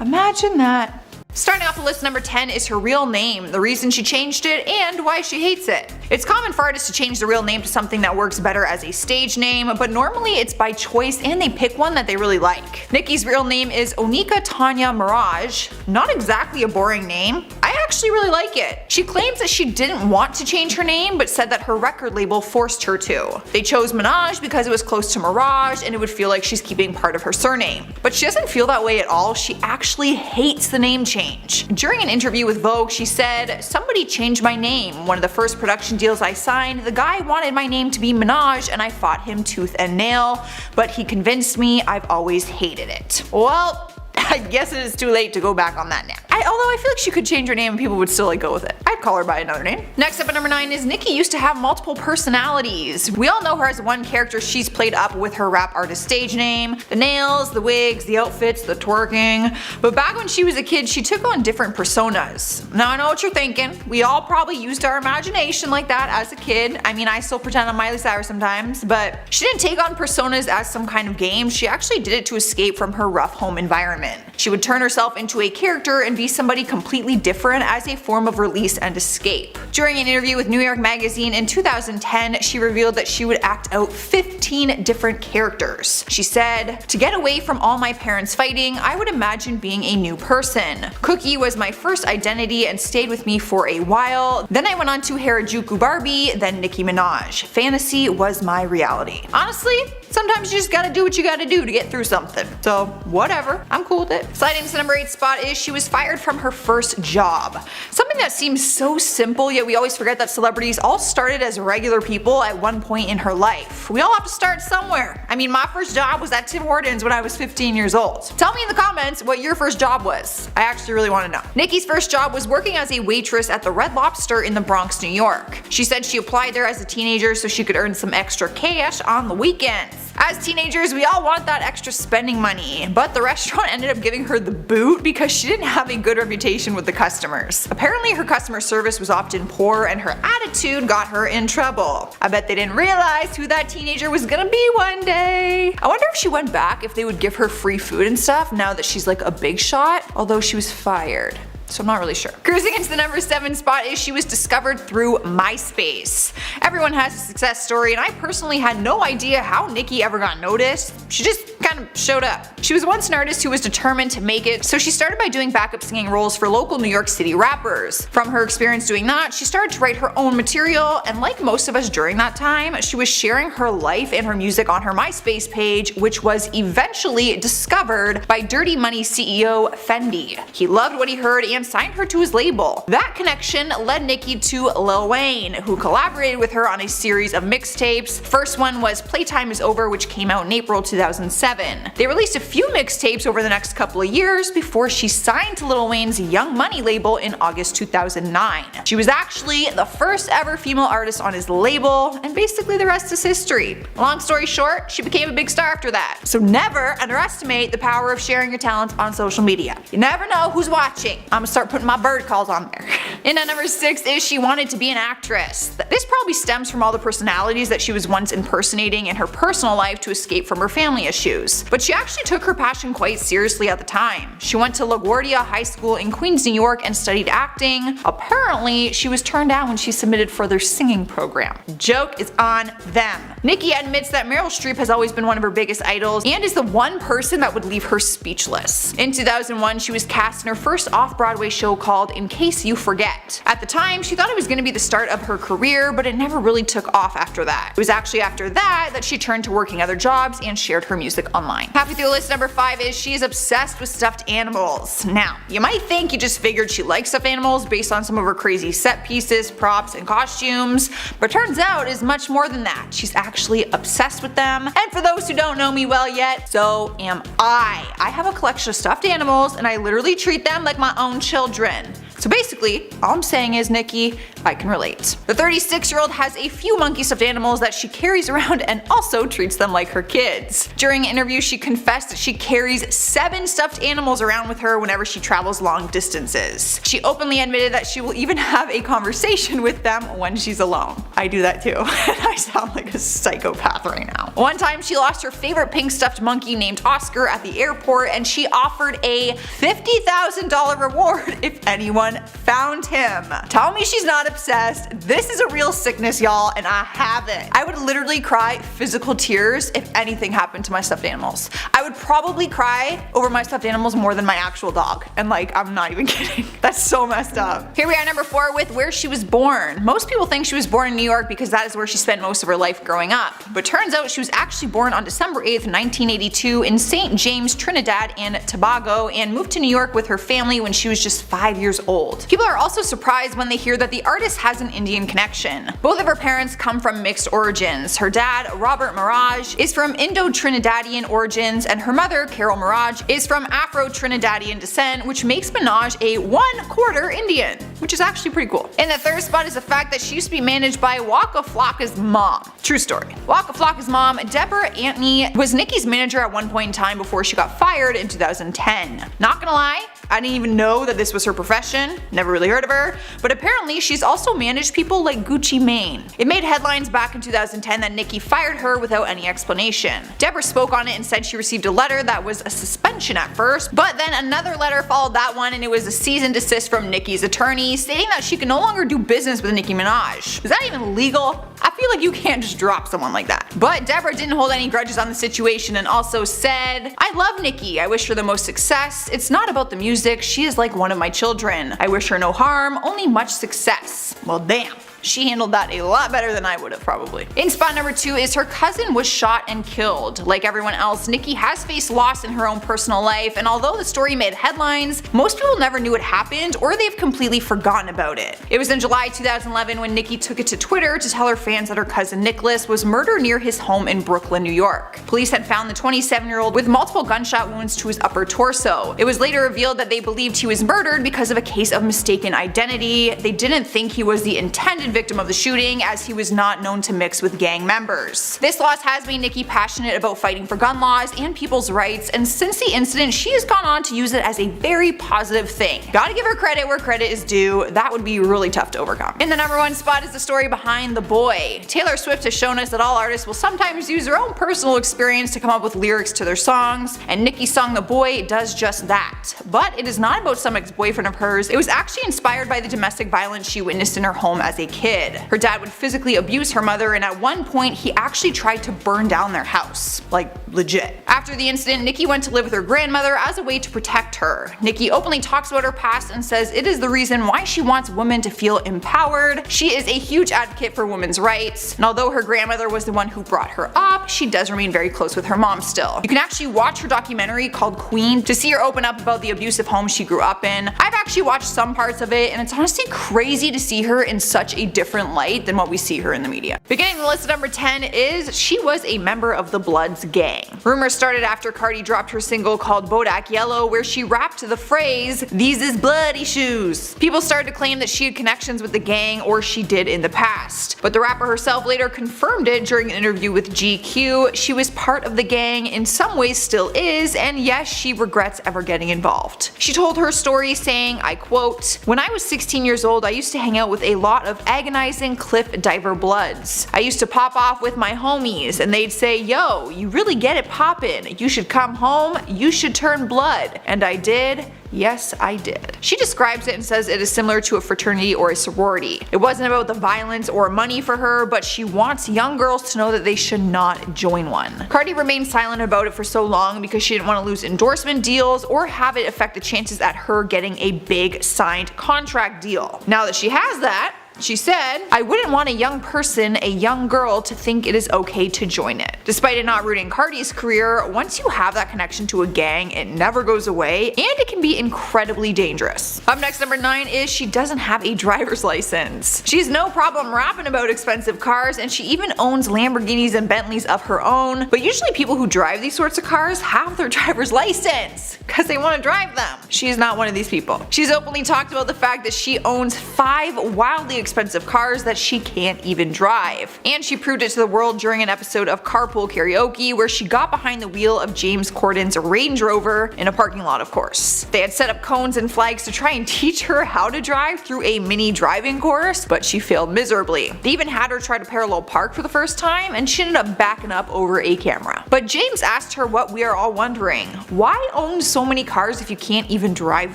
[SPEAKER 2] Imagine that. Starting off the list, number 10 is her real name, the reason she changed it, and why she hates it. It's common for artists to change the real name to something that works better as a stage name, but normally it's by choice and they pick one that they really like. Nicki's real name is Onika Tanya Mirage. Not exactly a boring name. I actually really like it. She claims that she didn't want to change her name, but said that her record label forced her to. They chose Minaj because it was close to Mirage and it would feel like she's keeping part of her surname. But she doesn't feel that way at all. She actually hates the name change. During an interview with Vogue, she said, "Somebody changed my name. One of the first production deals I signed, the guy wanted my name to be Minaj and I fought him tooth and nail, but he convinced me. I've always hated it." Well, I guess it is too late to go back on that now. Although I feel like she could change her name and people would still like go with it. I'd call her by another name. Next up at number 9 is Nicki used to have multiple personalities. We all know her as one character she's played up with her rap artist stage name. The nails, the wigs, the outfits, the twerking. But back when she was a kid, she took on different personas. Now I know what you're thinking. We all probably used our imagination like that as a kid. I mean, I still pretend I'm Miley Cyrus sometimes, but she didn't take on personas as some kind of game. She actually did it to escape from her rough home environment. She would turn herself into a character and be somebody completely different as a form of release and escape. During an interview with New York Magazine in 2010, she revealed that she would act out 15 different characters. She said, "To get away from all my parents fighting, I would imagine being a new person. Cookie was my first identity and stayed with me for a while. Then I went on to Harajuku Barbie, then Nicki Minaj. Fantasy was my reality." Honestly,
[SPEAKER 5] Sometimes you just gotta do what you gotta do to get through something. So, whatever. I'm cool with it. Sliding to the number 8 spot is she was fired from her first job. Something that seems so simple, yet we always forget that celebrities all started as regular people at one point in her life. We all have to start somewhere. I mean, my first job was at Tim Hortons when I was 15 years old. Tell me in the comments what your first job was. I actually really want to know. Nikki's first job was working as a waitress at the Red Lobster in the Bronx, New York. She said she applied there as a teenager so she could earn some extra cash on the weekends. As teenagers, we all want that extra spending money, but the restaurant ended up giving her the boot because she didn't have a good reputation with the customers. Apparently her customer service was often poor and her attitude got her in trouble. I bet they didn't realize who that teenager was gonna be one day. I wonder if she went back if they would give her free food and stuff now that she's like a big shot, although she was fired. So I'm not really sure. Cruising into the number 7 spot is she was discovered through MySpace. Everyone has a success story, and I personally had no idea how Nicki ever got noticed. She just kind of showed up. She was once an artist who was determined to make it, so she started by doing backup singing roles for local New York City rappers. From her experience doing that, she started to write her own material, and like most of us during that time, she was sharing her life and her music on her MySpace page, which was eventually discovered by Dirty Money CEO Fendi. He loved what he heard and signed her to his label. That connection led Nicki to Lil Wayne, who collaborated with her on a series of mixtapes. First one was Playtime Is Over, which came out in April 2007. They released a few mixtapes over the next couple of years before she signed to Lil Wayne's Young Money label in August 2009. She was actually the first ever female artist on his label, and basically the rest is history. Long story short, she became a big star after that. So never underestimate the power of sharing your talents on social media. You never know who's watching. I'm gonna start putting my bird calls on there. And at number 6 is she wanted to be an actress. This probably stems from all the personalities that she was once impersonating in her personal life to escape from her family issues. But she actually took her passion quite seriously at the time. She went to LaGuardia High School in Queens, New York and studied acting. Apparently, she was turned down when she submitted for their singing program. Joke is on them. Nicki admits that Meryl Streep has always been one of her biggest idols and is the one person that would leave her speechless. In 2001, she was cast in her first off-Broadway show called In Case You Forget. At the time, she thought it was going to be the start of her career, but it never really took off after that. It was actually after that she turned to working other jobs and shared her music online. Halfway through the list, number 5 is she is obsessed with stuffed animals. Now, you might think you just figured she likes stuffed animals based on some of her crazy set pieces, props, and costumes, but turns out it's much more than that. She's actually obsessed with them, and for those who don't know me well yet, so am I. I have a collection of stuffed animals, and I literally treat them like my own children. So basically, all I'm saying is, Nicki, I can relate. The 36-year-old has a few monkey stuffed animals that she carries around and also treats them like her kids. During an interview, she confessed that she carries 7 stuffed animals around with her whenever she travels long distances. She openly admitted that she will even have a conversation with them when she's alone. I do that too. I sound like a psychopath right now. One time, she lost her favorite pink stuffed monkey named Oscar at the airport, and she offered a $50,000 reward if anyone found him. Tell me she's not obsessed. This is a real sickness, y'all, and I have it. I would literally cry physical tears if anything happened to my stuffed animals. I would probably cry over my stuffed animals more than my actual dog. And like, I'm not even kidding. That's so messed up. Here we are, number 4, with where she was born. Most people think she was born in New York because that is where she spent most of her life growing up. But turns out she was actually born on December 8th, 1982 in St. James, Trinidad and Tobago, and moved to New York with her family when she was just 5 years old. People are also surprised when they hear that the artist has an Indian connection. Both of her parents come from mixed origins. Her dad, Robert Mirage, is from Indo-Trinidadian origins, and her mother, Carol Mirage, is from Afro-Trinidadian descent, which makes Minaj a 1/4 Indian, which is actually pretty cool. In the 3rd spot is the fact that she used to be managed by Waka Flocka's mom. True story. Waka Flocka's mom, Deborah Antony, was Nicki's manager at one point in time before she got fired in 2010. Not gonna lie, I didn't even know that this was her profession, never really heard of her, but apparently she's also managed people like Gucci Mane. It made headlines back in 2010 that Nicki fired her without any explanation. Deborah spoke on it and said she received a letter that was a suspension at first, but then another letter followed that one, and it was a cease and desist from Nicki's attorney stating that she could no longer do business with Nicki Minaj. Is that even legal? I feel like you can't just drop someone like that. But Deborah didn't hold any grudges on the situation and also said, "I love Nicki. I wish her the most success. It's not about the music. She is like one of my children. I wish her no harm, only much success." Well, damn. She handled that a lot better than I would have probably. In spot number 2 is her cousin was shot and killed. Like everyone else, Nicki has faced loss in her own personal life, and although the story made headlines, most people never knew it happened or they've completely forgotten about it. It was in July 2011 when Nicki took it to Twitter to tell her fans that her cousin Nicholas was murdered near his home in Brooklyn, New York. Police had found the 27-year-old with multiple gunshot wounds to his upper torso. It was later revealed that they believed he was murdered because of a case of mistaken identity. They didn't think he was the intended victim of the shooting, as he was not known to mix with gang members. This loss has made Nicki passionate about fighting for gun laws and people's rights, and since the incident she has gone on to use it as a very positive thing. Gotta give her credit where credit is due. That would be really tough to overcome. In the number 1 spot is the story behind The Boy. Taylor Swift has shown us that all artists will sometimes use their own personal experience to come up with lyrics to their songs, and Nicki's song The Boy does just that. But it is not about some ex-boyfriend of hers. It was actually inspired by the domestic violence she witnessed in her home as a kid. Her dad would physically abuse her mother, and at one point he actually tried to burn down their house. Like, legit. After the incident, Nicki went to live with her grandmother as a way to protect her. Nicki openly talks about her past and says it is the reason why she wants women to feel empowered. She is a huge advocate for women's rights, and although her grandmother was the one who brought her up, she does remain very close with her mom still. You can actually watch her documentary called Queen to see her open up about the abusive home she grew up in. I've actually watched some parts of it, and it's honestly crazy to see her in such a different light than what we see her in the media. Beginning the list at number 10 is she was a member of the Bloods gang. Rumors started after Cardi dropped her single called Bodak Yellow, where she rapped the phrase, "These is bloody shoes." People started to claim that she had connections with the gang, or she did in the past. But the rapper herself later confirmed it during an interview with GQ. She was part of the gang, in some ways still is, and yes, she regrets ever getting involved. She told her story saying, I quote, "When I was 16 years old, I used to hang out with a lot of agonizing cliff diver bloods. I used to pop off with my homies, and they'd say, yo, you really get it poppin', you should come home, you should turn blood. And I did. Yes, I did." She describes it and says it is similar to a fraternity or a sorority. It wasn't about the violence or money for her, but she wants young girls to know that they should not join one. Cardi remained silent about it for so long because she didn't want to lose endorsement deals or have it affect the chances at her getting a big signed contract deal. Now that she has that, she said, "I wouldn't want a young person, a young girl, to think it is okay to join it." Despite it not rooting Cardi's career, once you have that connection to a gang, it never goes away, and it can be incredibly dangerous. Up next, number 9 is she doesn't have a driver's license. She has no problem rapping about expensive cars, and she even owns Lamborghinis and Bentleys of her own, but usually people who drive these sorts of cars have their driver's license because they want to drive them. She is not one of these people. She's openly talked about the fact that she owns 5 wildly expensive cars that she can't even drive. And she proved it to the world during an episode of Carpool Karaoke, where she got behind the wheel of James Corden's Range Rover in a parking lot, of course. They had set up cones and flags to try and teach her how to drive through a mini driving course, but she failed miserably. They even had her try to parallel park for the first time, and she ended up backing up over a camera. But James asked her what we are all wondering: why own so many cars if you can't even drive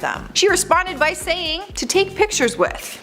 [SPEAKER 5] them? She responded by saying, to take pictures with.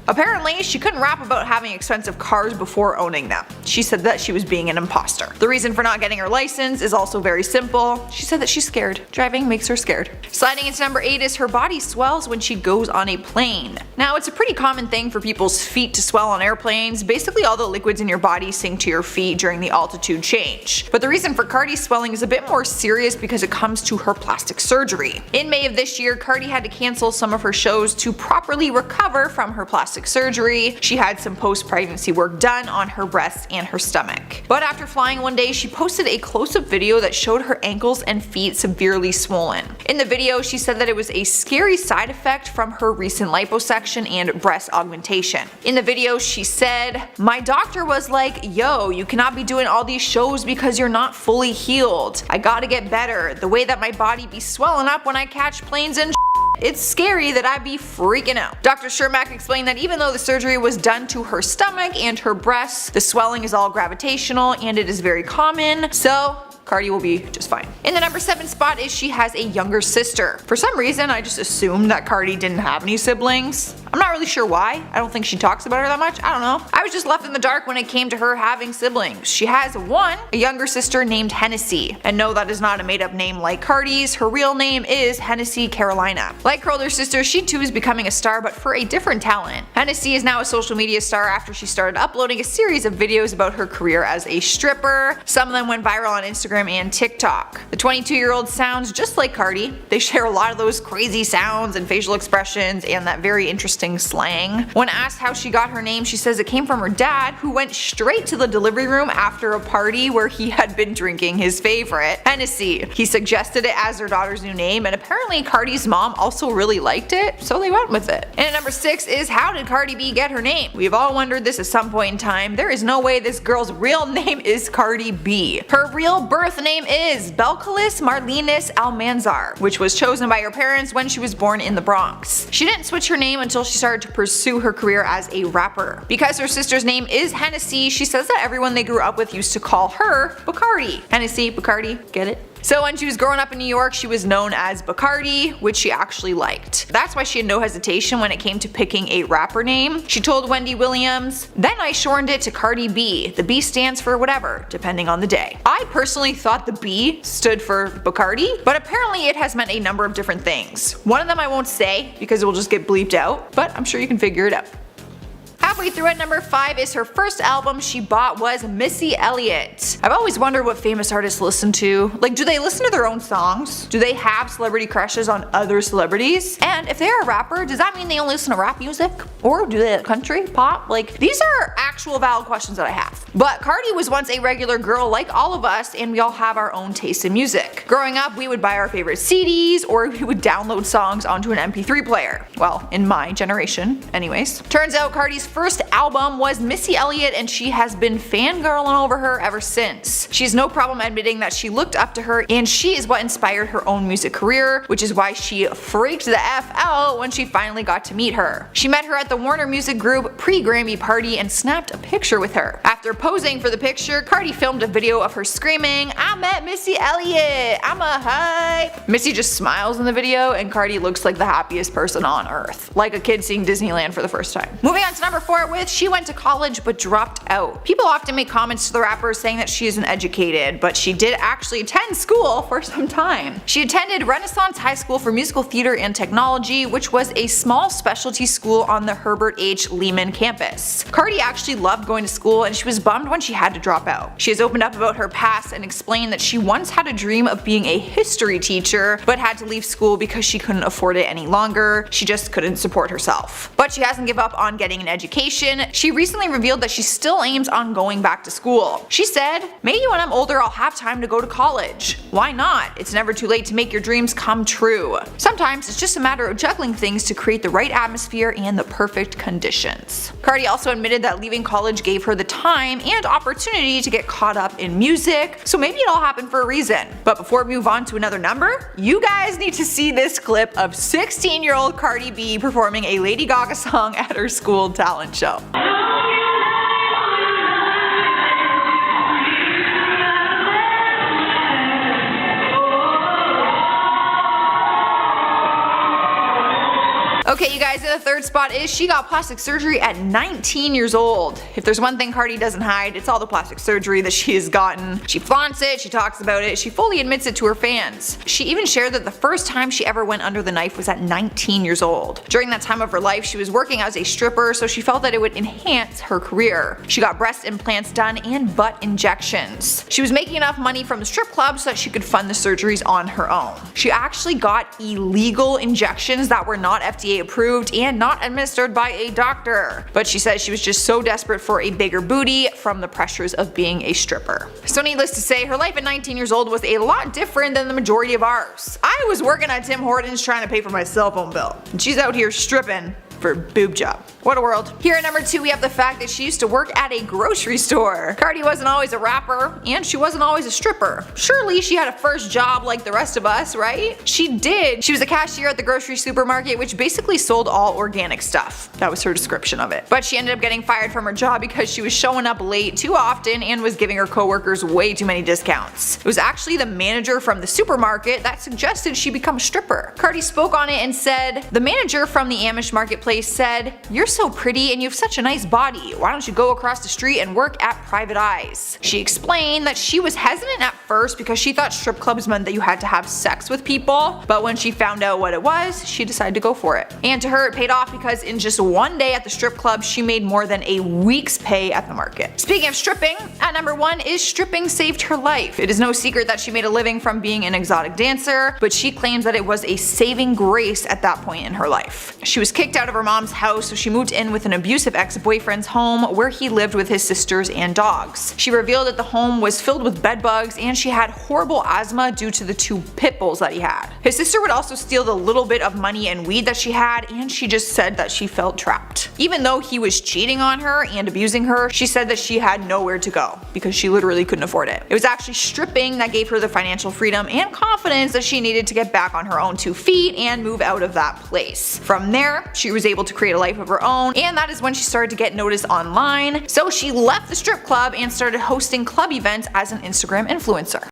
[SPEAKER 5] Apparently, she couldn't rap about having expensive cars before owning them. She said that she was being an imposter. The reason for not getting her license is also very simple. She said that she's scared. Driving makes her scared. Sliding into number 8 is her body swells when she goes on a plane. Now, it's a pretty common thing for people's feet to swell on airplanes. Basically, all the liquids in your body sink to your feet during the altitude change. But the reason for Cardi's swelling is a bit more serious because it comes to her plastic surgery. In May of this year, Cardi had to cancel some of her shows to properly recover from her plastic surgery. She had some post-pregnancy work done on her breasts and her stomach. But after flying one day, she posted a close-up video that showed her ankles and feet severely swollen. In the video, she said that it was a scary side effect from her recent liposuction and breast augmentation. In the video, she said, "My doctor was like, yo, you cannot be doing all these shows because you're not fully healed. I gotta get better. The way that my body be swelling up when I catch planes and it's scary that I be freaking out." Dr. Shermack explained that even though the surgery was done to her stomach and her breasts, the swelling is all gravitational and it is very common, so Cardi will be just fine. In the number 7 spot is she has a younger sister. For some reason, I just assumed that Cardi didn't have any siblings. I'm not really sure why. I don't think she talks about her that much. I don't know. I was just left in the dark when it came to her having siblings. She has a younger sister named Hennessy. And no, that is not a made up name like Cardi's. Her real name is Hennessy Carolina. Like her older sister, she too is becoming a star, but for a different talent. Hennessy is now a social media star after she started uploading a series of videos about her career as a stripper. Some of them went viral on Instagram and TikTok. The 22-year-old sounds just like Cardi. They share a lot of those crazy sounds and facial expressions and that very interesting slang. When asked how she got her name, she says it came from her dad, who went straight to the delivery room after a party where he had been drinking his favorite, Hennessy. He suggested it as their daughter's new name, and apparently Cardi's mom also really liked it, so they went with it. And at number 6 is, how did Cardi B get her name? We've all wondered this at some point in time. There is no way this girl's real name is Cardi B. Her real birth name is Belcalis Marlenis Almanzar, which was chosen by her parents when she was born in the Bronx. She didn't switch her name until she started to pursue her career as a rapper. Because her sister's name is Hennessy, she says that everyone they grew up with used to call her Bacardi. Hennessy, Bacardi, get it? So when she was growing up in New York, she was known as Bacardi, which she actually liked. That's why she had no hesitation when it came to picking a rapper name. She told Wendy Williams, "Then I shortened it to Cardi B. The B stands for whatever, depending on the day." I personally thought the B stood for Bacardi, but apparently it has meant a number of different things. One of them I won't say because it will just get bleeped out, but I'm sure you can figure it out. Halfway through at number 5 is her first album she bought was Missy Elliott. I've always wondered what famous artists listen to. Like, do they listen to their own songs? Do they have celebrity crushes on other celebrities? And if they're a rapper, does that mean they only listen to rap music? Or do they country, pop? Like, these are actual valid questions that I have. But Cardi was once a regular girl like all of us, and we all have our own taste in music. Growing up, we would buy our favorite CDs, or we would download songs onto an MP3 player. Well, in my generation, anyways. Turns out Cardi's first album was Missy Elliott, and she has been fangirling over her ever since. She has no problem admitting that she looked up to her, and she is what inspired her own music career, which is why she freaked the F out when she finally got to meet her. She met her at the Warner Music Group pre-Grammy party and snapped a picture with her. After posing for the picture, Cardi filmed a video of her screaming, "I met Missy Elliott, I'm a hype." Missy just smiles in the video, and Cardi looks like the happiest person on earth, like a kid seeing Disneyland for the first time. Moving on to number 4 with, she went to college but dropped out. People often make comments to the rapper saying that she isn't educated, but she did actually attend school for some time. She attended Renaissance High School for Musical Theater and Technology, which was a small specialty school on the Herbert H. Lehman campus. Cardi actually loved going to school, and she was bummed when she had to drop out. She has opened up about her past and explained that she once had a dream of being a history teacher, but had to leave school because she couldn't afford it any longer. She just couldn't support herself. But she hasn't given up on getting an education. She recently revealed that she still aims on going back to school. She said, "Maybe when I'm older I'll have time to go to college. Why not? It's never too late to make your dreams come true. Sometimes it's just a matter of juggling things to create the right atmosphere and the perfect conditions." Cardi also admitted that leaving college gave her the time and opportunity to get caught up in music, so maybe it all happened for a reason. But before we move on to another number, you guys need to see this clip of 16-year-old Cardi B performing a Lady Gaga song at her school talent show. Okay, you guys, in the third spot is she got plastic surgery at 19 years old. If there's one thing Cardi doesn't hide, it's all the plastic surgery that she has gotten. She flaunts it, she talks about it, she fully admits it to her fans. She even shared that the first time she ever went under the knife was at 19 years old. During that time of her life, she was working as a stripper, so she felt that it would enhance her career. She got breast implants done and butt injections. She was making enough money from the strip club so that she could fund the surgeries on her own. She actually got illegal injections that were not FDA approved and not administered by a doctor. But she says she was just so desperate for a bigger booty from the pressures of being a stripper. So needless to say, her life at 19 years old was a lot different than the majority of ours. I was working at Tim Hortons trying to pay for my cell phone bill, and she's out here stripping for a boob job. What a world. Here at number 2 we have the fact that she used to work at a grocery store. Cardi wasn't always a rapper, and she wasn't always a stripper. Surely she had a first job like the rest of us, right? She did. She was a cashier at the grocery supermarket, which basically sold all organic stuff. That was her description of it. But she ended up getting fired from her job because she was showing up late too often and was giving her coworkers way too many discounts. It was actually the manager from the supermarket that suggested she become a stripper. Cardi spoke on it and said, "The manager from the Amish marketplace place said, "You're so pretty and you have such a nice body. Why don't you go across the street and work at Private Eyes?" She explained that she was hesitant at first because she thought strip clubs meant that you had to have sex with people, but when she found out what it was, she decided to go for it. And to her, it paid off because in just one day at the strip club, she made more than a week's pay at the market. Speaking of stripping, at number 1 is stripping saved her life. It is no secret that she made a living from being an exotic dancer, but she claims that it was a saving grace at that point in her life. She was kicked out of her mom's house, so she moved in with an abusive ex-boyfriend's home where he lived with his sisters and dogs. She revealed that the home was filled with bed bugs and she had horrible asthma due to the 2 pit bulls that he had. His sister would also steal the little bit of money and weed that she had, and she just said that she felt trapped. Even though he was cheating on her and abusing her, she said that she had nowhere to go because she literally couldn't afford it. It was actually stripping that gave her the financial freedom and confidence that she needed to get back on her own 2 feet and move out of that place. From there, she was able to create a life of her own, and that is when she started to get noticed online. So she left the strip club and started hosting club events as an Instagram influencer.